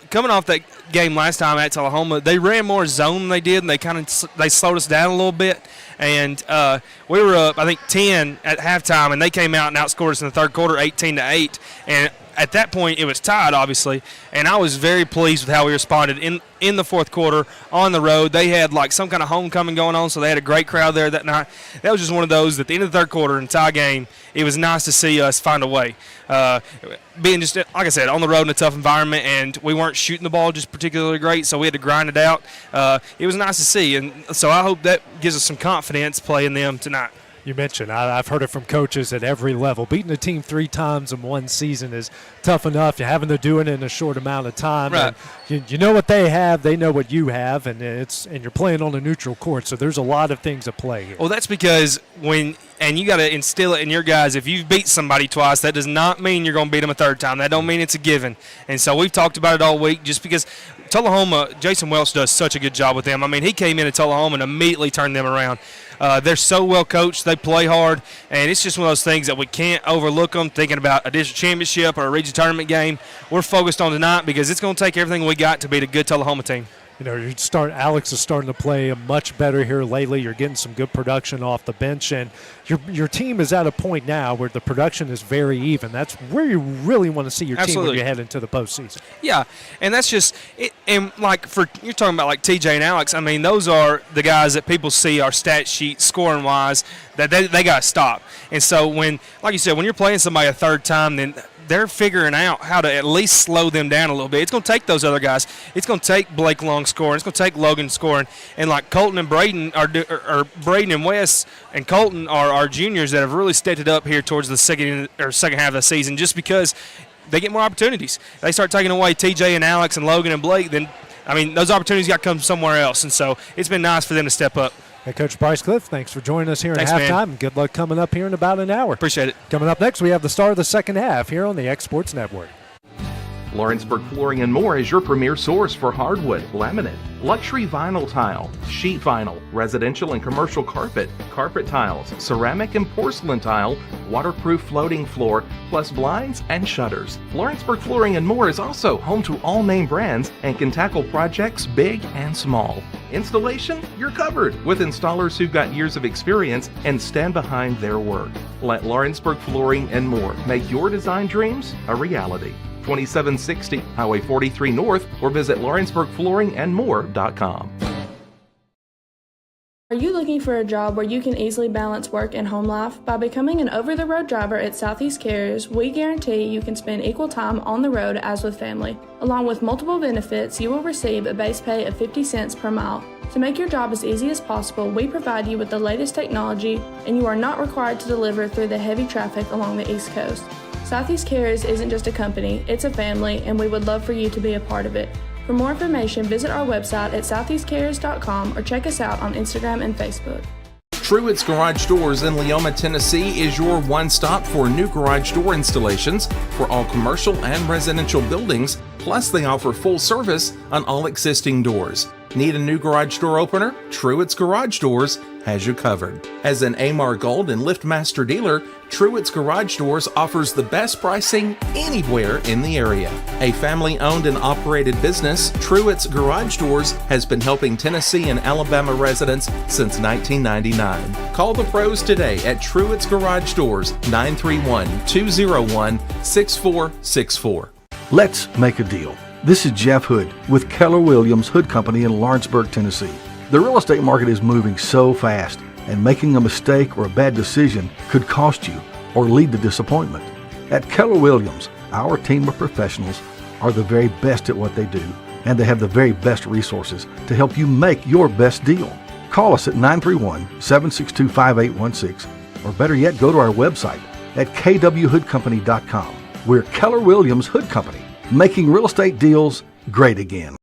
Speaker 16: coming off that game last time at Tullahoma, they ran more zone than they did, and they slowed us down a little bit. And we were up, I think, 10 at halftime, and they came out and outscored us in the third quarter 18-8. And at that point, it was tied, obviously, and I was very pleased with how we responded in the fourth quarter on the road. They had like some kind of homecoming going on, so they had a great crowd there that night. That was just one of those at the end of the third quarter in a tie game. It was nice to see us find a way. Being just, like I said, on the road in a tough environment, and we weren't shooting the ball just particularly great, so we had to grind it out. It was nice to see, and so I hope that gives us some confidence playing them tonight.
Speaker 9: You mentioned, I've heard it from coaches at every level. Beating a team 3 times in one season is tough enough. You're having to do it in a short amount of time.
Speaker 16: Right.
Speaker 9: You know what they have, they know what you have, and you're playing on a neutral court, so there's a lot of things at play here.
Speaker 16: Well, that's because and you got to instill it in your guys. If you've beat somebody twice, that does not mean you're going to beat them a third time. That don't mean it's a given. And so we've talked about it all week just because Tullahoma, Jason Welch does such a good job with them. I mean, he came in at Tullahoma and immediately turned them around. They're so well coached. They play hard, and it's just one of those things that we can't overlook them. Thinking about a district championship or a region tournament game, we're focused on tonight because it's going to take everything we got to beat a good Tullahoma team.
Speaker 9: Alex is starting to play much better here lately. You're getting some good production off the bench, and your team is at a point now where the production is very even. That's where you really want to see your team when you head into the postseason.
Speaker 16: Yeah, and that's just it. And you're talking about like TJ and Alex. I mean, those are the guys that people see our stat sheet scoring wise that they got to stop. And so when you're playing somebody a third time, then they're figuring out how to at least slow them down a little bit. It's going to take those other guys. It's going to take Blake Long scoring. It's going to take Logan scoring. And like Colton and Braden or Braden and Wes and Colton are our juniors that have really stepped it up here towards the second half of the season just because they get more opportunities. They start taking away TJ and Alex and Logan and Blake, then, those opportunities got to come somewhere else. And so it's been nice for them to step up.
Speaker 9: Hey, Coach Bryce Clift, thanks for joining us here at halftime. And good luck coming up here in about an hour.
Speaker 16: Appreciate it.
Speaker 9: Coming up next, we have the start of the second half here on the X Sports Network.
Speaker 2: Lawrenceburg Flooring and More is your premier source for hardwood, laminate, luxury vinyl tile, sheet vinyl, residential and commercial carpet, carpet tiles, ceramic and porcelain tile, waterproof floating floor, plus blinds and shutters. Lawrenceburg Flooring and More is also home to all name brands and can tackle projects big and small. Installation, you're covered with installers who've got years of experience and stand behind their work. Let Lawrenceburg Flooring and More make your design dreams a reality. 2760 Highway 43 North or visit LawrenceburgFlooringandMore.com.
Speaker 17: Are you looking for a job where you can easily balance work and home life? By becoming an over-the-road driver at Southeast Carriers, we guarantee you can spend equal time on the road as with family. Along with multiple benefits, you will receive a base pay of 50 cents per mile. To make your job as easy as possible, we provide you with the latest technology, and you are not required to deliver through the heavy traffic along the East Coast. Southeast Carriers isn't just a company, it's a family, and we would love for you to be a part of it. For more information, visit our website at southeastcarriers.com or check us out on Instagram and Facebook.
Speaker 2: Truett's Garage Doors in Leoma, Tennessee is your one-stop for new garage door installations for all commercial and residential buildings, plus they offer full service on all existing doors. Need a new garage door opener? Truett's Garage Doors has you covered. As an AMAR Gold and LiftMaster dealer, Truett's Garage Doors offers the best pricing anywhere in the area. A family-owned and operated business, Truett's Garage Doors has been helping Tennessee and Alabama residents since 1999. Call the pros today at Truett's Garage Doors, 931-201-6464.
Speaker 18: Let's make a deal. This is Jeff Hood with Keller Williams Hood Company in Lawrenceburg, Tennessee. The real estate market is moving so fast, and making a mistake or a bad decision could cost you or lead to disappointment. At Keller Williams, our team of professionals are the very best at what they do, and they have the very best resources to help you make your best deal. Call us at 931-762-5816, or better yet, go to our website at kwhoodcompany.com. We're Keller Williams Hood Company, making real estate deals great again.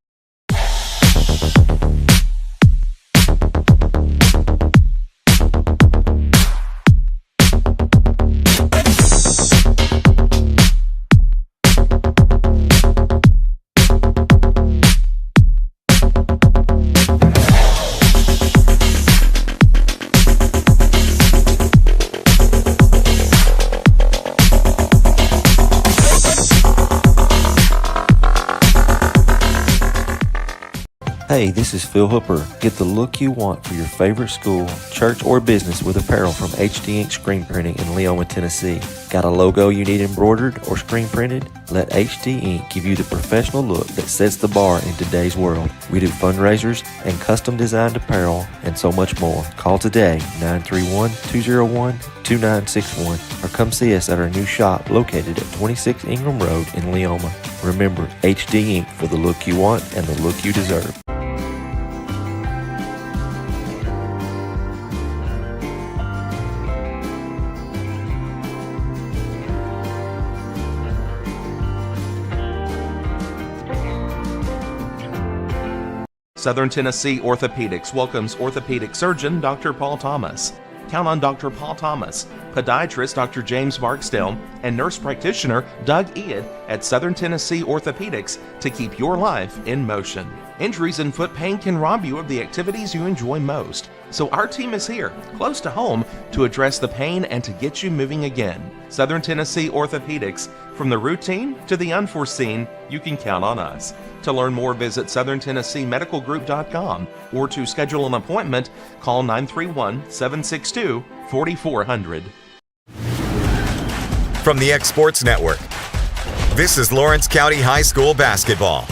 Speaker 19: Hey, this is Phil Hooper. Get the look you want for your favorite school, church, or business with apparel from HD Ink Screen Printing in Leoma, Tennessee. Got a logo you need embroidered or screen printed? Let HD Ink give you the professional look that sets the bar in today's world. We do fundraisers and custom designed apparel and so much more. Call today, 931-201-2961, or come see us at our new shop located at 26 Ingram Road in Leoma. Remember, HD Ink for the look you want and the look you deserve.
Speaker 2: Southern Tennessee Orthopedics welcomes orthopedic surgeon Dr. Paul Thomas. Count on Dr. Paul Thomas, podiatrist Dr. James Barksdale, and nurse practitioner Doug Ead at Southern Tennessee Orthopedics to keep your life in motion. Injuries and foot pain can rob you of the activities you enjoy most. So our team is here, close to home, to address the pain and to get you moving again. Southern Tennessee Orthopedics, from the routine to the unforeseen, you can count on us. To learn more, visit SouthernTennesseeMedicalGroup.com, or to schedule an appointment, call 931-762-4400.
Speaker 1: From the X Sports Network, this is Lawrence County High School basketball.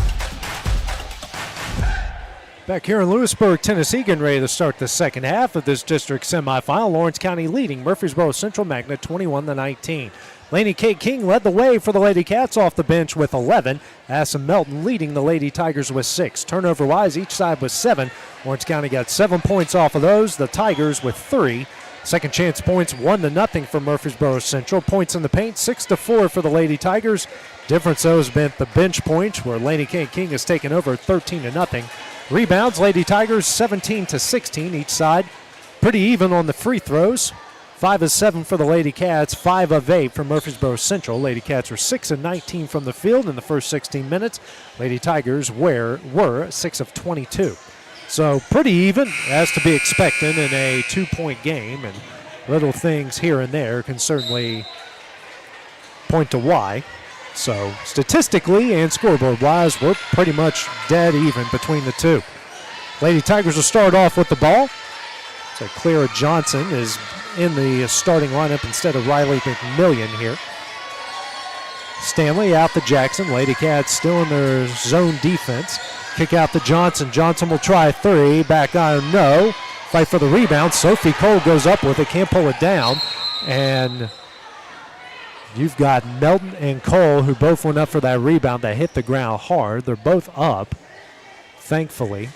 Speaker 9: Back here in Lewisburg, Tennessee, getting ready to start the second half of this district semifinal. Lawrence County leading Murfreesboro Central Magnet 21-19. Laney K. King led the way for the Lady Cats off the bench with 11. Assen Melton leading the Lady Tigers with 6. Turnover-wise, each side was 7. Lawrence County got 7 points off of those. The Tigers with 3. Second chance points 1-0 for Murfreesboro Central. Points in the paint 6-4 for the Lady Tigers. Difference though has been at the bench points where Laney K. King has taken over 13-0. Rebounds, Lady Tigers 17-16 each side. Pretty even on the free throws. 5 of 7 for the Lady Cats, 5 of 8 for Murfreesboro Central. Lady Cats were 6 of 19 from the field in the first 16 minutes. Lady Tigers were 6 of 22. So pretty even, as to be expected in a 2-point game, and little things here and there can certainly point to why. So statistically and scoreboard-wise, we're pretty much dead even between the two. Lady Tigers will start off with the ball. So Clara Johnson is in the starting lineup instead of Riley McMillian here. Stanley out to Jackson. Lady Cats still in their zone defense. Kick out to Johnson. Johnson will try a 3. Back iron, no. Fight for the rebound. Sophie Cole goes up with it. Can't pull it down. And you've got Melton and Cole, who both went up for that rebound that hit the ground hard. They're both up, thankfully.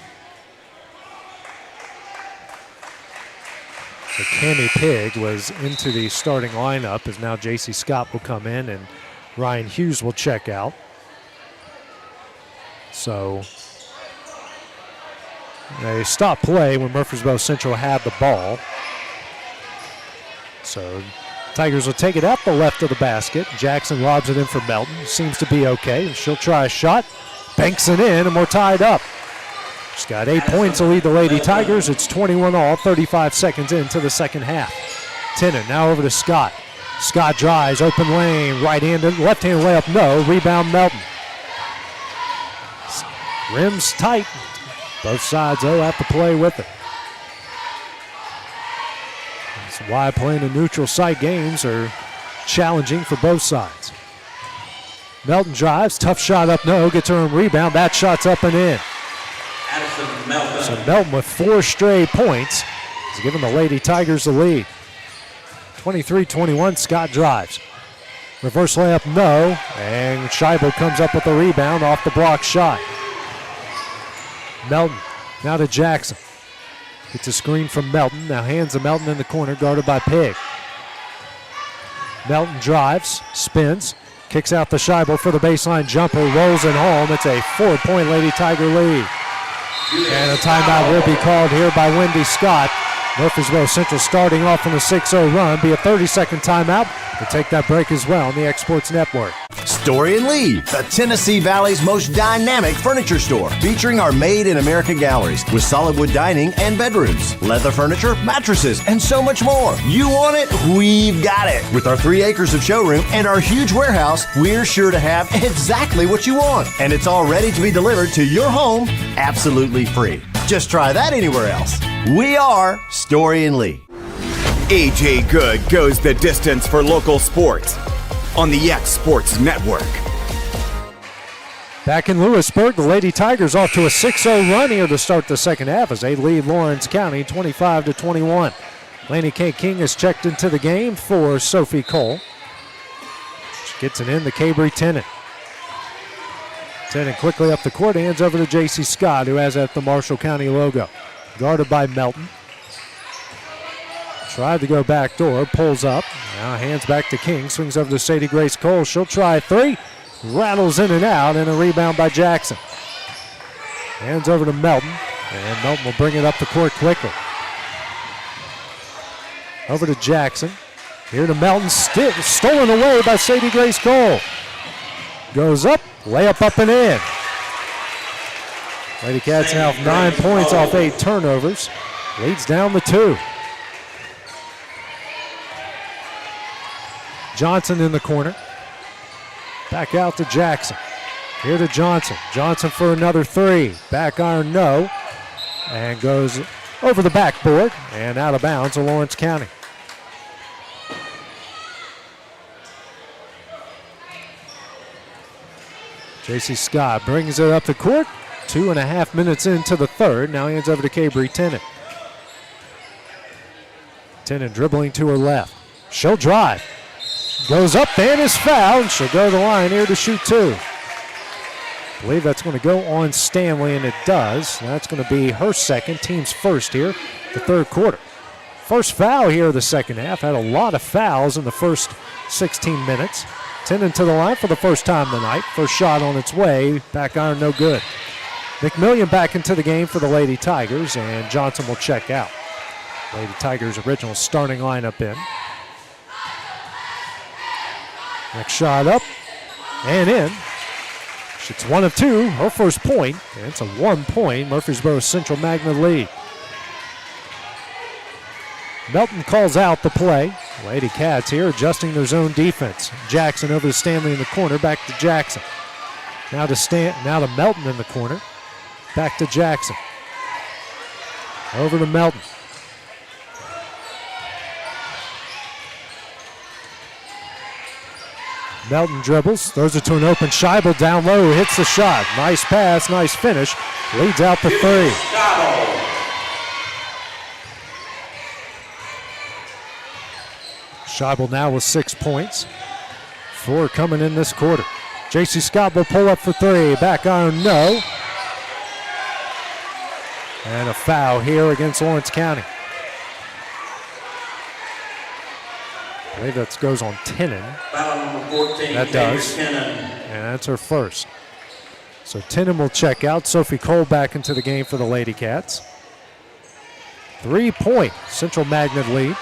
Speaker 9: So Cammie Pigg was into the starting lineup, as now J.C. Scott will come in and Ryan Hughes will check out. So they stopped play when Murfreesboro Central had the ball. So Tigers will take it out the left of the basket. Jackson lobs it in for Melton. Seems to be okay. She'll try a shot. Banks it in, and we're tied up. She's got 8 points to lead the Lady Tigers. It's 21 all, 35 seconds into the second half. Tennant now over to Scott. Scott drives, open lane, right-handed, left-handed layup, no. Rebound Melton. Rims tight. Both sides, though, have to play with it. That's why playing in neutral site games are challenging for both sides. Melton drives, tough shot up, no. Gets her own rebound. That shot's up and in. So Melton with 4 straight points is giving the Lady Tigers the lead. 23-21, Scott drives. Reverse layup, no. And Scheibel comes up with the rebound off the block shot. Melton now to Jackson. Gets a screen from Melton. Now hands to Melton in the corner, guarded by Pig. Melton drives, spins, kicks out the Scheibel for the baseline jumper, rolls it home. It's a 4-point Lady Tiger lead. And a timeout will be called here by Wendy Scott. Murfreesboro Central starting off on a 6-0 run. Be a 30-second timeout. We'll take that break as well on the X Sports Network.
Speaker 20: Story and Lee, the Tennessee Valley's most dynamic furniture store, featuring our Made in America galleries with solid wood dining and bedrooms, leather furniture, mattresses, and so much more. You want it? We've got it. With our 3 acres of showroom and our huge warehouse, we're sure to have exactly what you want. And it's all ready to be delivered to your home absolutely free. Just try that anywhere else. We are Story and Lee.
Speaker 1: AJ Good goes the distance for local sports on the X Sports Network.
Speaker 9: Back in Lewisburg, the Lady Tigers off to a 6-0 run here to start the second half as they lead Lawrence County 25-21. Laney K. King has checked into the game for Sophie Cole. She gets it in to Cabry Tennant. Tennant quickly up the court, hands over to J.C. Scott, who has at the Marshall County logo. Guarded by Melton. Tried to go back door, pulls up. Now hands back to King, swings over to Sadie Grace Cole. She'll try a 3, rattles in and out, and a rebound by Jackson. Hands over to Melton, and Melton will bring it up the court quickly. Over to Jackson. Here to Melton, stolen away by Sadie Grace Cole. Goes up, layup up and in. Lady Cats now 9 points off 8 turnovers. Leads down to 2. Johnson in the corner. Back out to Jackson. Here to Johnson. Johnson for another 3. Back iron, no. And goes over the backboard and out of bounds to Lawrence County. J.C. Scott brings it up the court. 2.5 minutes into the third. Now hands over to Cabry Tennant. Tennant dribbling to her left. She'll drive. Goes up and is fouled. She'll go to the line here to shoot 2. I believe that's going to go on Stanley, and it does. That's going to be her second, team's first here, the third quarter. First foul here of the second half. Had a lot of fouls in the first 16 minutes. Tennant to the line for the first time tonight. First shot on its way. Back iron, no good. McMillian back into the game for the Lady Tigers, and Johnson will check out. Lady Tigers' original starting lineup in. Next shot up and in. Shoots 1 of 2, her first point, and it's a 1-point Murfreesboro Central Magnet lead. Melton calls out the play. Lady Cats here adjusting their zone defense. Jackson over to Stanley in the corner, back to Jackson. Now to Melton in the corner. Back to Jackson. Over to Melton. Melton dribbles, throws it to an open Scheibel down low, hits the shot. Nice pass, nice finish. Leads out to 3. Scheibel now with 6 points. 4 coming in this quarter. J.C. Scott will pull up for 3. Back iron, no. And a foul here against Lawrence County. I believe that goes on Tennant.
Speaker 10: Foul number 14.
Speaker 9: That does. And that's her first. So Tennant will check out. Sophie Cole back into the game for the Lady Cats. 3-point Central Magnet lead.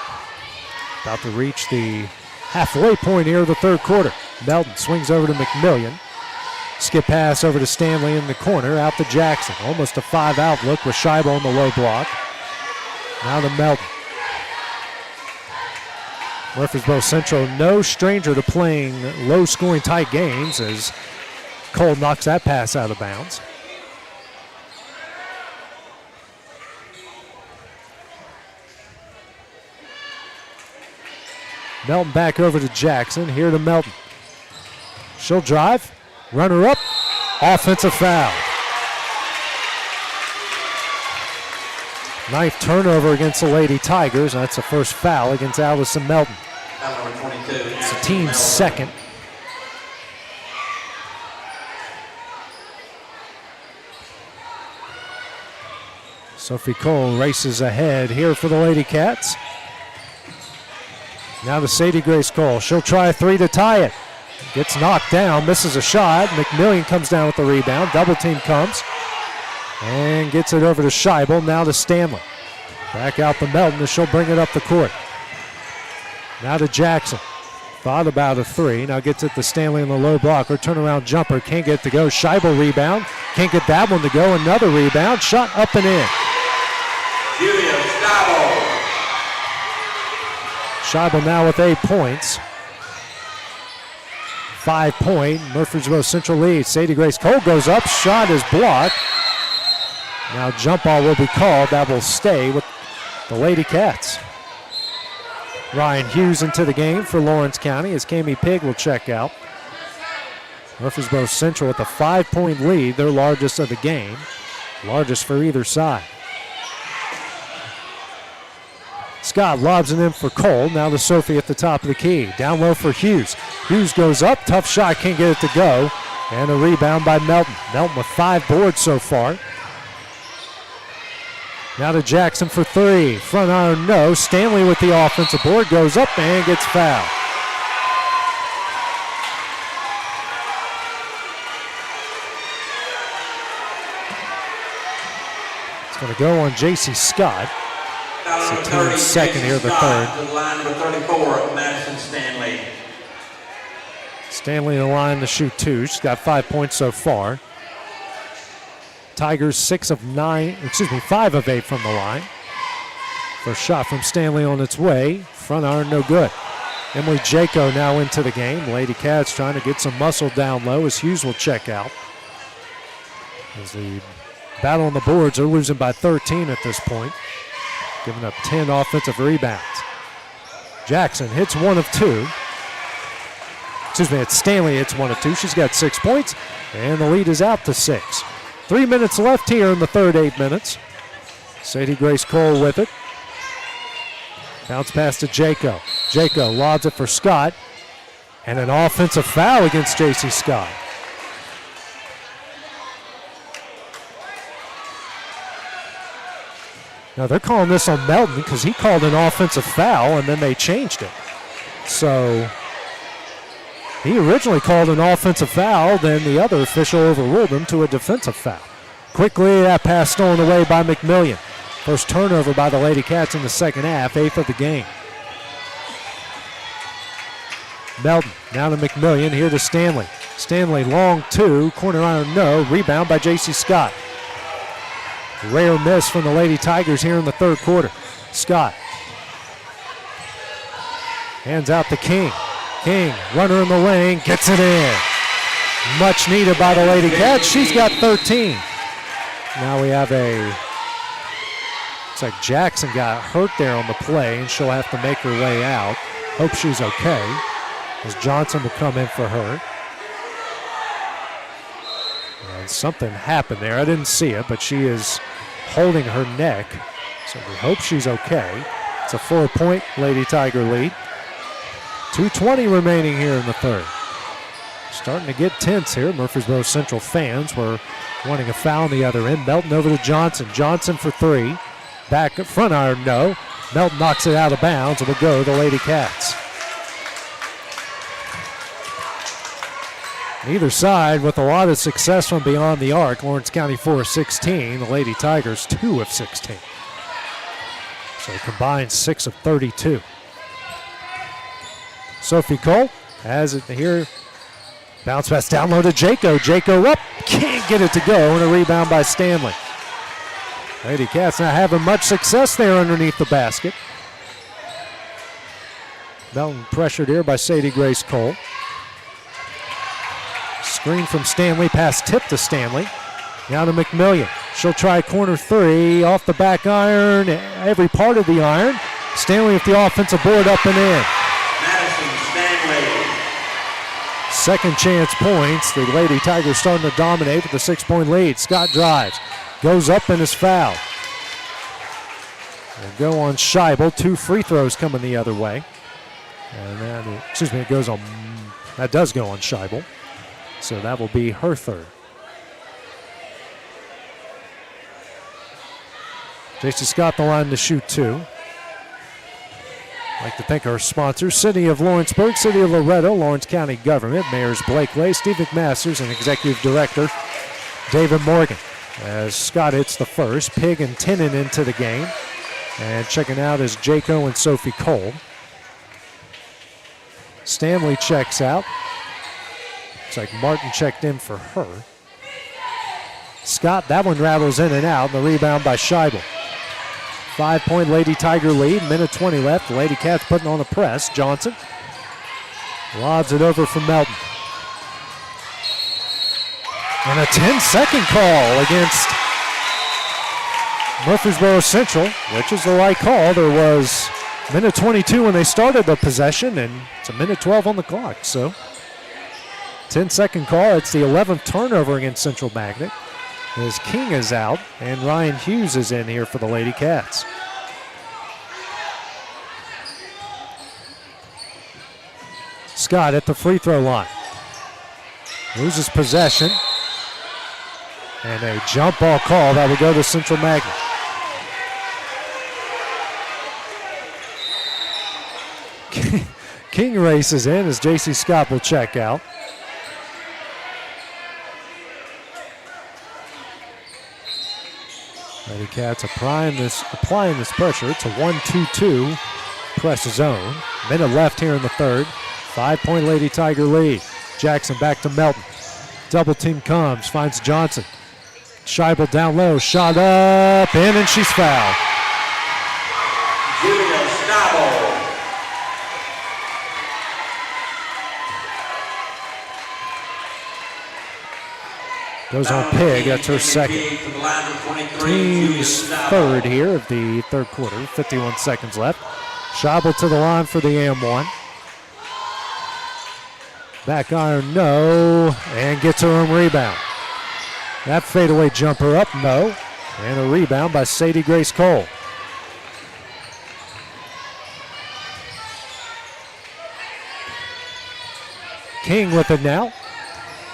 Speaker 9: About to reach the halfway point here of the third quarter. Melton swings over to McMillian. Skip pass over to Stanley in the corner, out to Jackson. Almost a 5-out look with Scheibel on the low block. Now to Melton. Murfreesboro Central, no stranger to playing low-scoring tight games as Cole knocks that pass out of bounds. Melton back over to Jackson. Here to Melton. She'll drive. Runner up. Offensive foul. Ninth turnover against the Lady Tigers. That's the first foul against Allison Melton. It's the team's second. Sophie Cole races ahead here for the Lady Cats. Now to Sadie Grace Cole. She'll try a three to tie it. Gets knocked down, misses a shot. McMillian comes down with the rebound. Double team comes and gets it over to Scheibel. Now to Stanley. Back out to Melton as she'll bring it up the court. Now to Jackson. Thought about a three. Now gets it to Stanley in the low block. Her turnaround jumper. Can't get it to go. Scheibel rebound. Can't get that one to go. Another rebound. Shot up and in.
Speaker 10: Julia Scheibel.
Speaker 9: Scheibel now with 8 points. 5-point Murfreesboro Central lead. Sadie Grace Cole goes up. Shot is blocked. Now jump ball will be called. That will stay with the Lady Cats. Ryan Hughes into the game for Lawrence County as Kami Pigg will check out. Murfreesboro Central with a 5-point lead, their largest of the game. Largest for either side. Scott lobs it in for Cole. Now to Sophie at the top of the key. Down low for Hughes. Hughes goes up. Tough shot. Can't get it to go. And a rebound by Melton. Melton with 5 boards so far. Now to Jackson for three. Front iron, no. Stanley with the offensive board. Goes up and gets fouled. It's going to go on J.C. Scott. It's the team's second here, the third.
Speaker 10: To the line number 34, Madison Stanley.
Speaker 9: Stanley in the line to shoot 2. She's got 5 points so far. Tigers 5 of 8 from the line. First shot from Stanley on its way. Front iron, no good. Emily Jaco now into the game. Lady Cats trying to get some muscle down low as Hughes will check out. As the battle on the boards, they're losing by 13 at this point. Giving up 10 offensive rebounds. Jackson hits 1 of 2. It's Stanley hits 1 of 2. She's got 6 points, and the lead is out to 6. 3 minutes left here in the third 8 minutes. Sadie Grace Cole with it. Bounce pass to Jaco. Jaco lobs it for Scott, and an offensive foul against J.C. Scott. Now they're calling this on Melton because he called an offensive foul and then they changed it. So he originally called an offensive foul, then the other official overruled him to a defensive foul. Quickly, that pass stolen away by McMillian. First turnover by the Lady Cats in the second half, 8th of the game. Melton now to McMillian, here to Stanley. Stanley long 2, corner iron no, rebound by J.C. Scott. Rare miss from the Lady Tigers here in the third quarter. Scott hands out to King. King, runner in the lane, gets it in. Much needed by the Lady Cats. She's got 13. Now we have looks like Jackson got hurt there on the play, and she'll have to make her way out. Hope she's okay, as Johnson will come in for her. And something happened there. I didn't see it, but she is holding her neck, so we hope she's okay. It's a 4-point Lady Tiger lead. 2:20 remaining here in the third. Starting to get tense here. Murfreesboro Central fans were wanting a foul on the other end. Melton over to Johnson. Johnson for 3. Back at front iron, no. Melton knocks it out of bounds. It will go the Lady Cats. Either side with a lot of success from beyond the arc. Lawrence County 4 of 16. The Lady Tigers 2 of 16. So combined 6 of 32. Sophie Cole has it here. Bounce pass down low to Jaco. Jaco up. Can't get it to go. And a rebound by Stanley. Lady Cats not having much success there underneath the basket. Melton pressured here by Sadie Grace Cole. Screen from Stanley. Pass tip to Stanley. Now to McMillian. She'll try corner three. Off the back iron. Every part of the iron. Stanley with the offensive board up and in.
Speaker 10: Madison Stanley.
Speaker 9: Second chance points. The Lady Tigers starting to dominate with a 6-point lead. Scott drives. Goes up and is fouled. They'll go on Scheibel. 2 free throws coming the other way. And then, it goes on. That does go on Scheibel. So that will be her third. J.C. Scott the line to shoot 2. I'd like to thank our sponsors, City of Lawrenceburg, City of Loretto, Lawrence County Government, Mayors Blake Lay, Steve McMasters, and Executive Director David Morgan. As Scott hits the first, Pig and Tenen into the game. And checking out is Jaco and Sophie Cole. Stanley checks out. Looks like Martin checked in for her. Scott, that one rattles in and out. The rebound by Scheibel. 5-point Lady Tiger lead, minute 20 left. The Lady Cats putting on a press. Johnson lobs it over for Melton. And a 10-second call against Murfreesboro Central, which is the right call. There was minute 22 when they started the possession, and it's a minute 12 on the clock. So 10-second call. It's the 11th turnover against Central Magnet. As King is out, and Ryan Hughes is in here for the Lady Cats. Scott at the free throw line. Loses possession. And a jump ball call that will go to Central Magnet. King races in as J.C. Scott will check out. Lady Cats applying this pressure. It's a 1-2-2 press zone. Minute left here in the third. 5-point Lady Tiger lead. Jackson back to Melton. Double team comes, finds Johnson. Scheibel down low, shot up, in, and she's fouled.
Speaker 10: Julia Scheibel.
Speaker 9: Goes on Pig, that's her second. Team's third here of the third quarter, 51 seconds left. Scheibel to the line for the and-one. Back iron, no, and gets her own rebound. That fadeaway jumper up, no, and a rebound by Sadie Grace Cole. King with it now.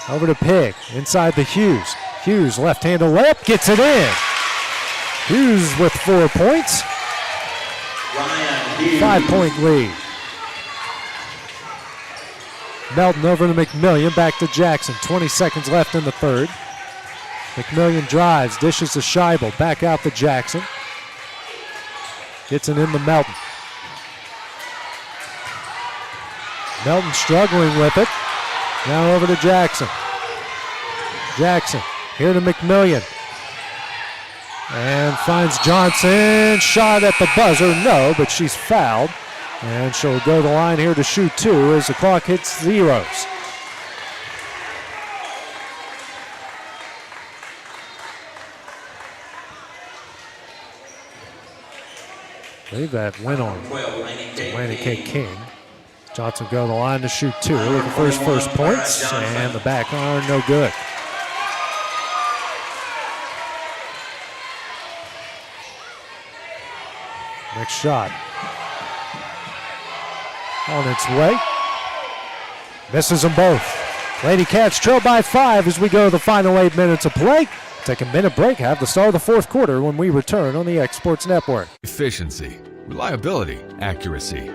Speaker 9: Over to Pig, inside the Hughes. Hughes, left-handed layup, gets it in. Hughes with 4 points. 5-point lead. Melton over to McMillian, back to Jackson. 20 seconds left in the third. McMillian drives, dishes to Scheibel, back out to Jackson. Gets it into Melton. Melton struggling with it. Now over to Jackson. Jackson here to McMillian. And finds Johnson. Shot at the buzzer. No, but she's fouled. And she'll go to the line here to shoot 2 as the clock hits zeros. I believe that went on Atlantic Cape King. Johnson go to the line to shoot 2 with the first points, and the back iron no good. Next shot on its way. Misses them both. Lady Cats trail by 5 as we go to the final 8 minutes of play. Take a minute break, have the start of the fourth quarter when we return on the X Sports Network.
Speaker 14: Efficiency, reliability, accuracy.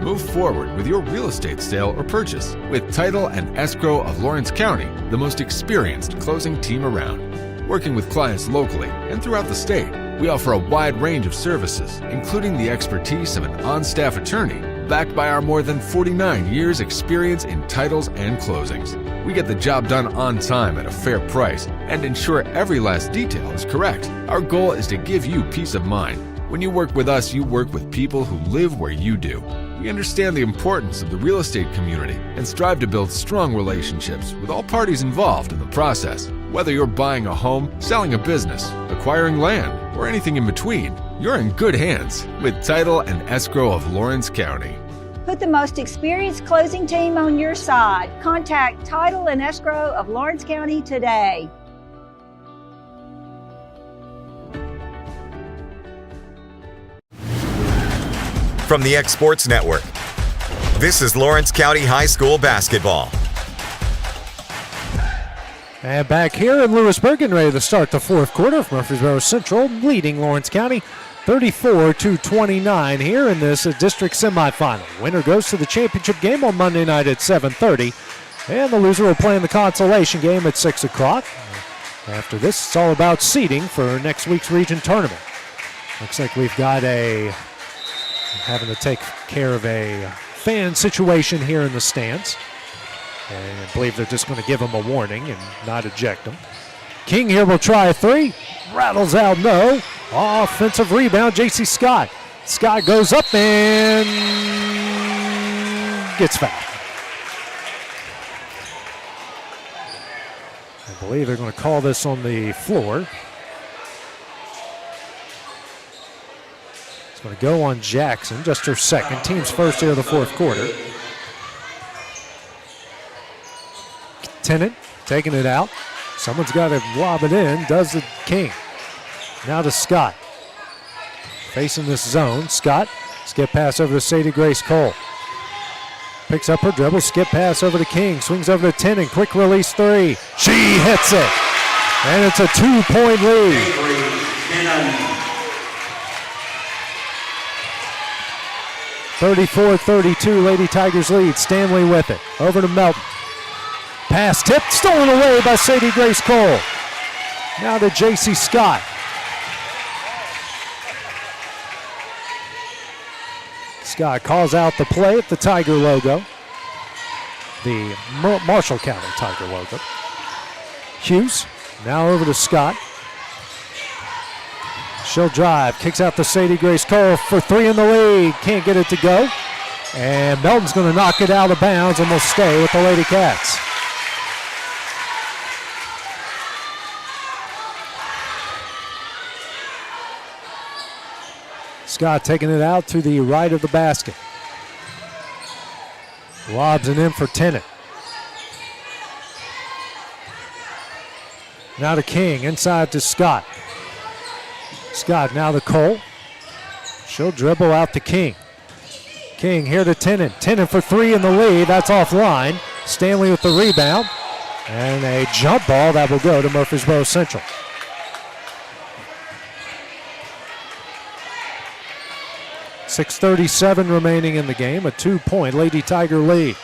Speaker 14: Move forward with your real estate sale or purchase with Title and Escrow of Lawrence County, the most experienced closing team around. Working with clients locally and throughout the state, we offer a wide range of services, including the expertise of an on-staff attorney, backed by our more than 49 years experience in titles and closings. We get the job done on time at a fair price and ensure every last detail is correct. Our goal is to give you peace of mind. When you work with us, you work with people who live where you do. We understand the importance of the real estate community and strive to build strong relationships with all parties involved in the process. Whether you're buying a home, selling a business, acquiring land, or anything in between, you're in good hands with Title and Escrow of Lawrence County.
Speaker 21: Put the most experienced closing team on your side. Contact Title and Escrow of Lawrence County today.
Speaker 1: From the X Sports Network, this is Lawrence County High School basketball.
Speaker 9: And back here in Lewisburg, getting ready to start the fourth quarter. Murfreesboro Central leading Lawrence County 34-29 here in this district semifinal. Winner goes to the championship game on Monday night at 7:30. And the loser will play in the consolation game at 6 o'clock. After this, it's all about seeding for next week's region tournament. Looks like we've got having to take care of a fan situation here in the stands. And I believe they're just going to give them a warning and not eject them. King here will try a three. Rattles out, no. Offensive rebound, J.C. Scott. Scott goes up and gets fouled. I believe they're going to call this on the floor. It's going to go on Jackson, just her second. Team's first here of the fourth quarter. Tennant taking it out. Someone's got to lob it in. Does the King. Now to Scott. Facing this zone. Scott, skip pass over to Sadie Grace Cole. Picks up her dribble, skip pass over to King. Swings over to Tennant. Quick release three. She hits it. And it's a 2-point lead. 34-32, Lady Tigers lead. Stanley with it. Over to Melton. Pass tipped, stolen away by Sadie Grace Cole. Now to J.C. Scott. Scott calls out the play at the Tiger logo. The Marshall County Tiger logo. Hughes, now over to Scott. She'll drive, kicks out to Sadie Grace Cole for three in the lead. Can't get it to go. And Melton's going to knock it out of bounds and will stay with the Lady Cats. Scott taking it out to the right of the basket. Lobs it in for Tennant. Now to King, inside to Scott. Scott now to Cole. She'll dribble out to King. King here to Tennant. Tennant for three in the lead. That's offline. Stanley with the rebound. And a jump ball that will go to Murfreesboro Central. .637 remaining in the game. A 2-point Lady Tiger lead.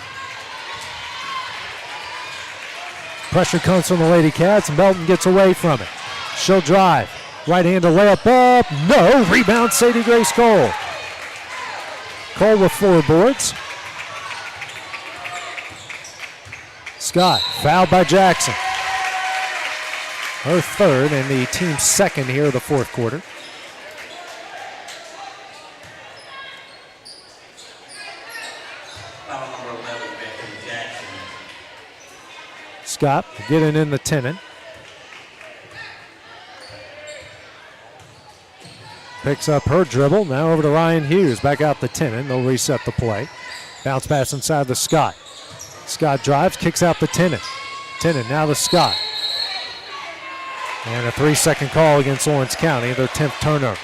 Speaker 9: Pressure comes from the Lady Cats. Melton gets away from it. She'll drive. Right-handed layup up. No. Rebound Sadie Grace Cole. Cole with 4 boards. Scott fouled by Jackson. Her third and the team's second here of the fourth quarter. Scott getting in the Tennant. Picks up her dribble. Now over to Ryan Hughes. Back out the Tennant. They'll reset the play. Bounce pass inside to Scott. Scott drives, kicks out the Tennant. Tennant now to Scott. And a 3-second call against Lawrence County. Their 10th turnover.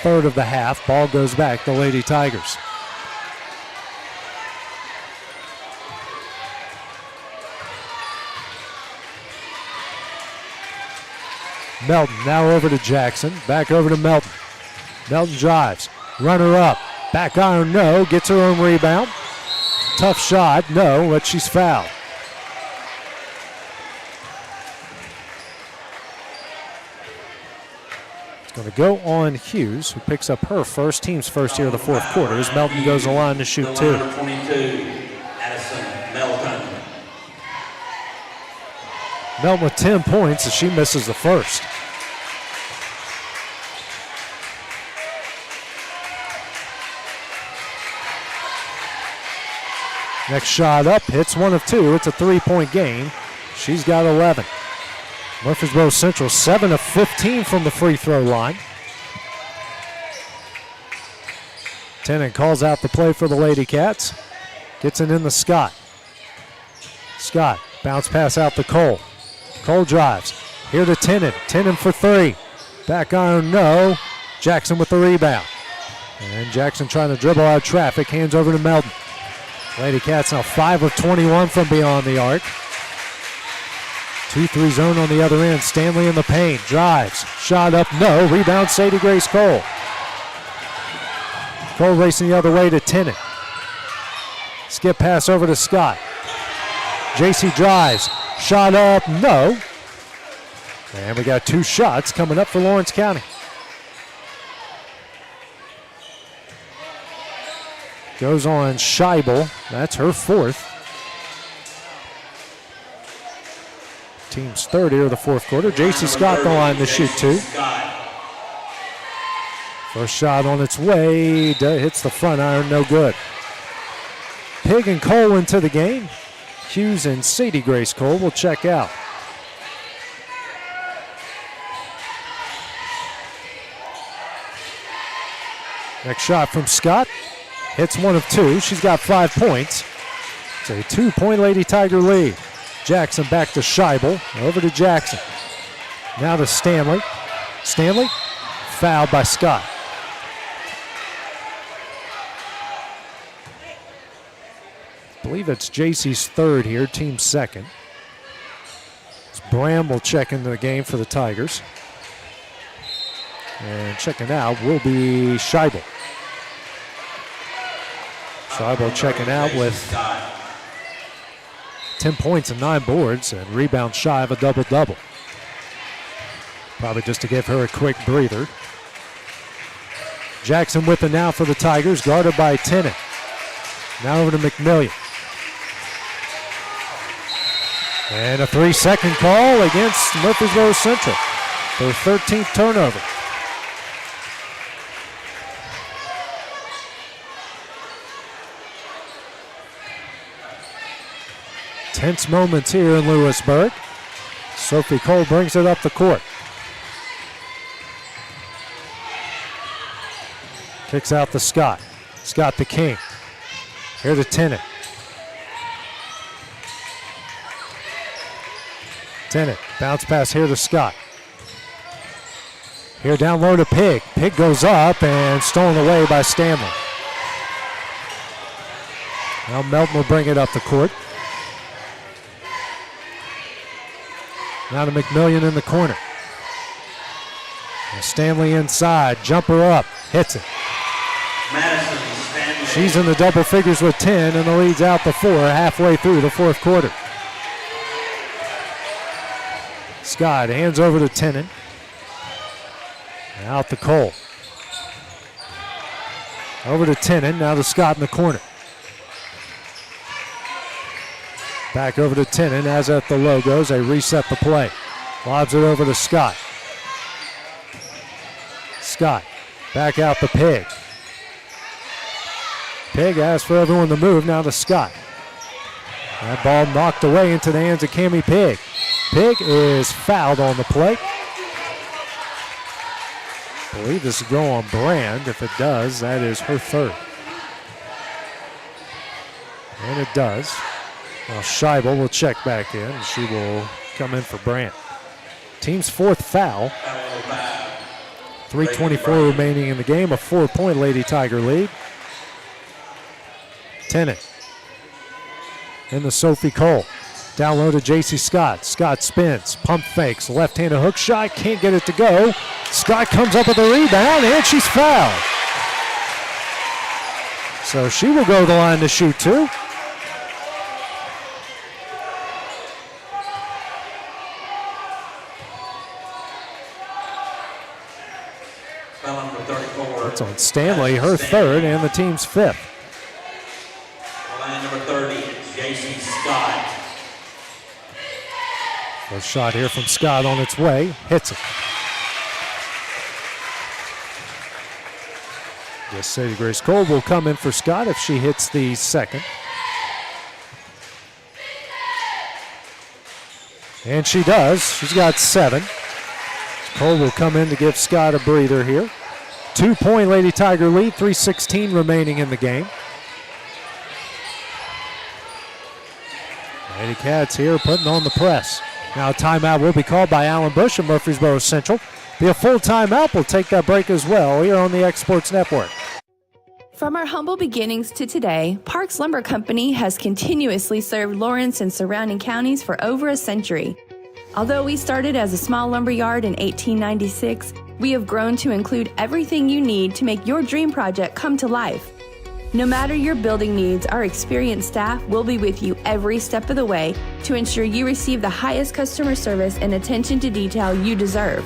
Speaker 9: Third of the half. Ball goes back to Lady Tigers. Melton now over to Jackson. Back over to Melton. Melton drives. Runner up. Back iron, no. Gets her own rebound. Tough shot, no, but she's fouled. It's going to go on Hughes, who picks up her first, team's first here of the fourth quarter, as Melton goes to the line to shoot two.
Speaker 10: Number 22, Addison Melton.
Speaker 9: Melton with 10 points as she misses the first. Next shot up, hits one of two. It's a 3-point game. She's got 11. Murfreesboro Central 7 of 15 from the free throw line. Tennant calls out the play for the Lady Cats. Gets it in to Scott. Scott, bounce pass out to Cole. Cole drives. Here to Tennant. Tennant for three. Back iron, no. Jackson with the rebound. And Jackson trying to dribble out of traffic. Hands over to Melton. Lady Cats now 5 of 21 from beyond the arc. 2-3 zone on the other end. Stanley in the paint. Drives. Shot up, no. Rebound, Sadie Grace Cole. Cole racing the other way to Tennant. Skip pass over to Scott. JC drives. Shot up, no. And we got 2 shots coming up for Lawrence County. Goes on Scheibel. That's her fourth. Team's third here of the fourth quarter. JC Scott the line to shoot two. First shot on its way. Hits the front iron, no good. Pig and Cole into the game. Hughes and Sadie Grace Cole will check out. Next shot from Scott. Hits one of two. She's got 5 points. It's a 2-point Lady Tiger lead. Jackson back to Scheibel. Over to Jackson. Now to Stanley. Stanley fouled by Scott. I believe it's JC's third here, team second. It's Bramble checking the game for the Tigers. And checking out will be Scheibel. Scheibel checking out with 10 points and 9 boards and rebound shy of a double-double. Probably just to give her a quick breather. Jackson with it now for the Tigers, guarded by Tennant. Now over to McMillian. And a 3-second call against Murfreesboro Central. Their 13th turnover. Tense moments here in Lewisburg. Sophie Cole brings it up the court. Kicks out to Scott. Scott the King. Here to Tennant. Tennant, bounce pass here to Scott. Here down low to Pig. Pig goes up and stolen away by Stanley. Now Melton will bring it up the court. Now to McMillian in the corner. And Stanley inside, jumper up, hits it. She's in the double figures with 10 and the lead's out to 4 halfway through the fourth quarter. Scott hands over to Tennant. Out to Cole. Over to Tennant, now to Scott in the corner. Back over to Tennant, as at the logos, they reset the play. Lobs it over to Scott. Scott, back out to Pig. Pig asks for everyone to move, now to Scott. That ball knocked away into the hands of Cammie Pig. Pig is fouled on the play. I believe this will go on Brand. If it does, that is her third. And it does. Now Scheibel will check back in, and she will come in for Brand. Team's fourth foul. 3:24 remaining in the game, a 4-point Lady Tiger lead. Tennant in the Sophie Cole. Down low to JC Scott. Scott spins, pump fakes, left-handed hook shot, can't get it to go. Scott comes up with a rebound, and she's fouled. So she will go to the line to shoot two.
Speaker 10: Foul number 34.
Speaker 9: That's on Stanley, her third, and the team's fifth.
Speaker 10: Line number 30, J.C. Scott.
Speaker 9: First shot here from Scott on its way. Hits it. Guess Sadie Grace Cole will come in for Scott if she hits the second. And she does. She's got 7. Cole will come in to give Scott a breather here. 2-point Lady Tiger lead, 3:16 remaining in the game. Lady Cats here putting on the press. Now a timeout will be called by Allen Bush of Murfreesboro Central. Be a full timeout. We'll take that break as well here on the X Sports Network.
Speaker 17: From our humble beginnings to today, Parks Lumber Company has continuously served Lawrence and surrounding counties for over a century. Although we started as a small lumber yard in 1896, we have grown to include everything you need to make your dream project come to life. No matter your building needs, our experienced staff will be with you every step of the way to ensure you receive the highest customer service and attention to detail you deserve.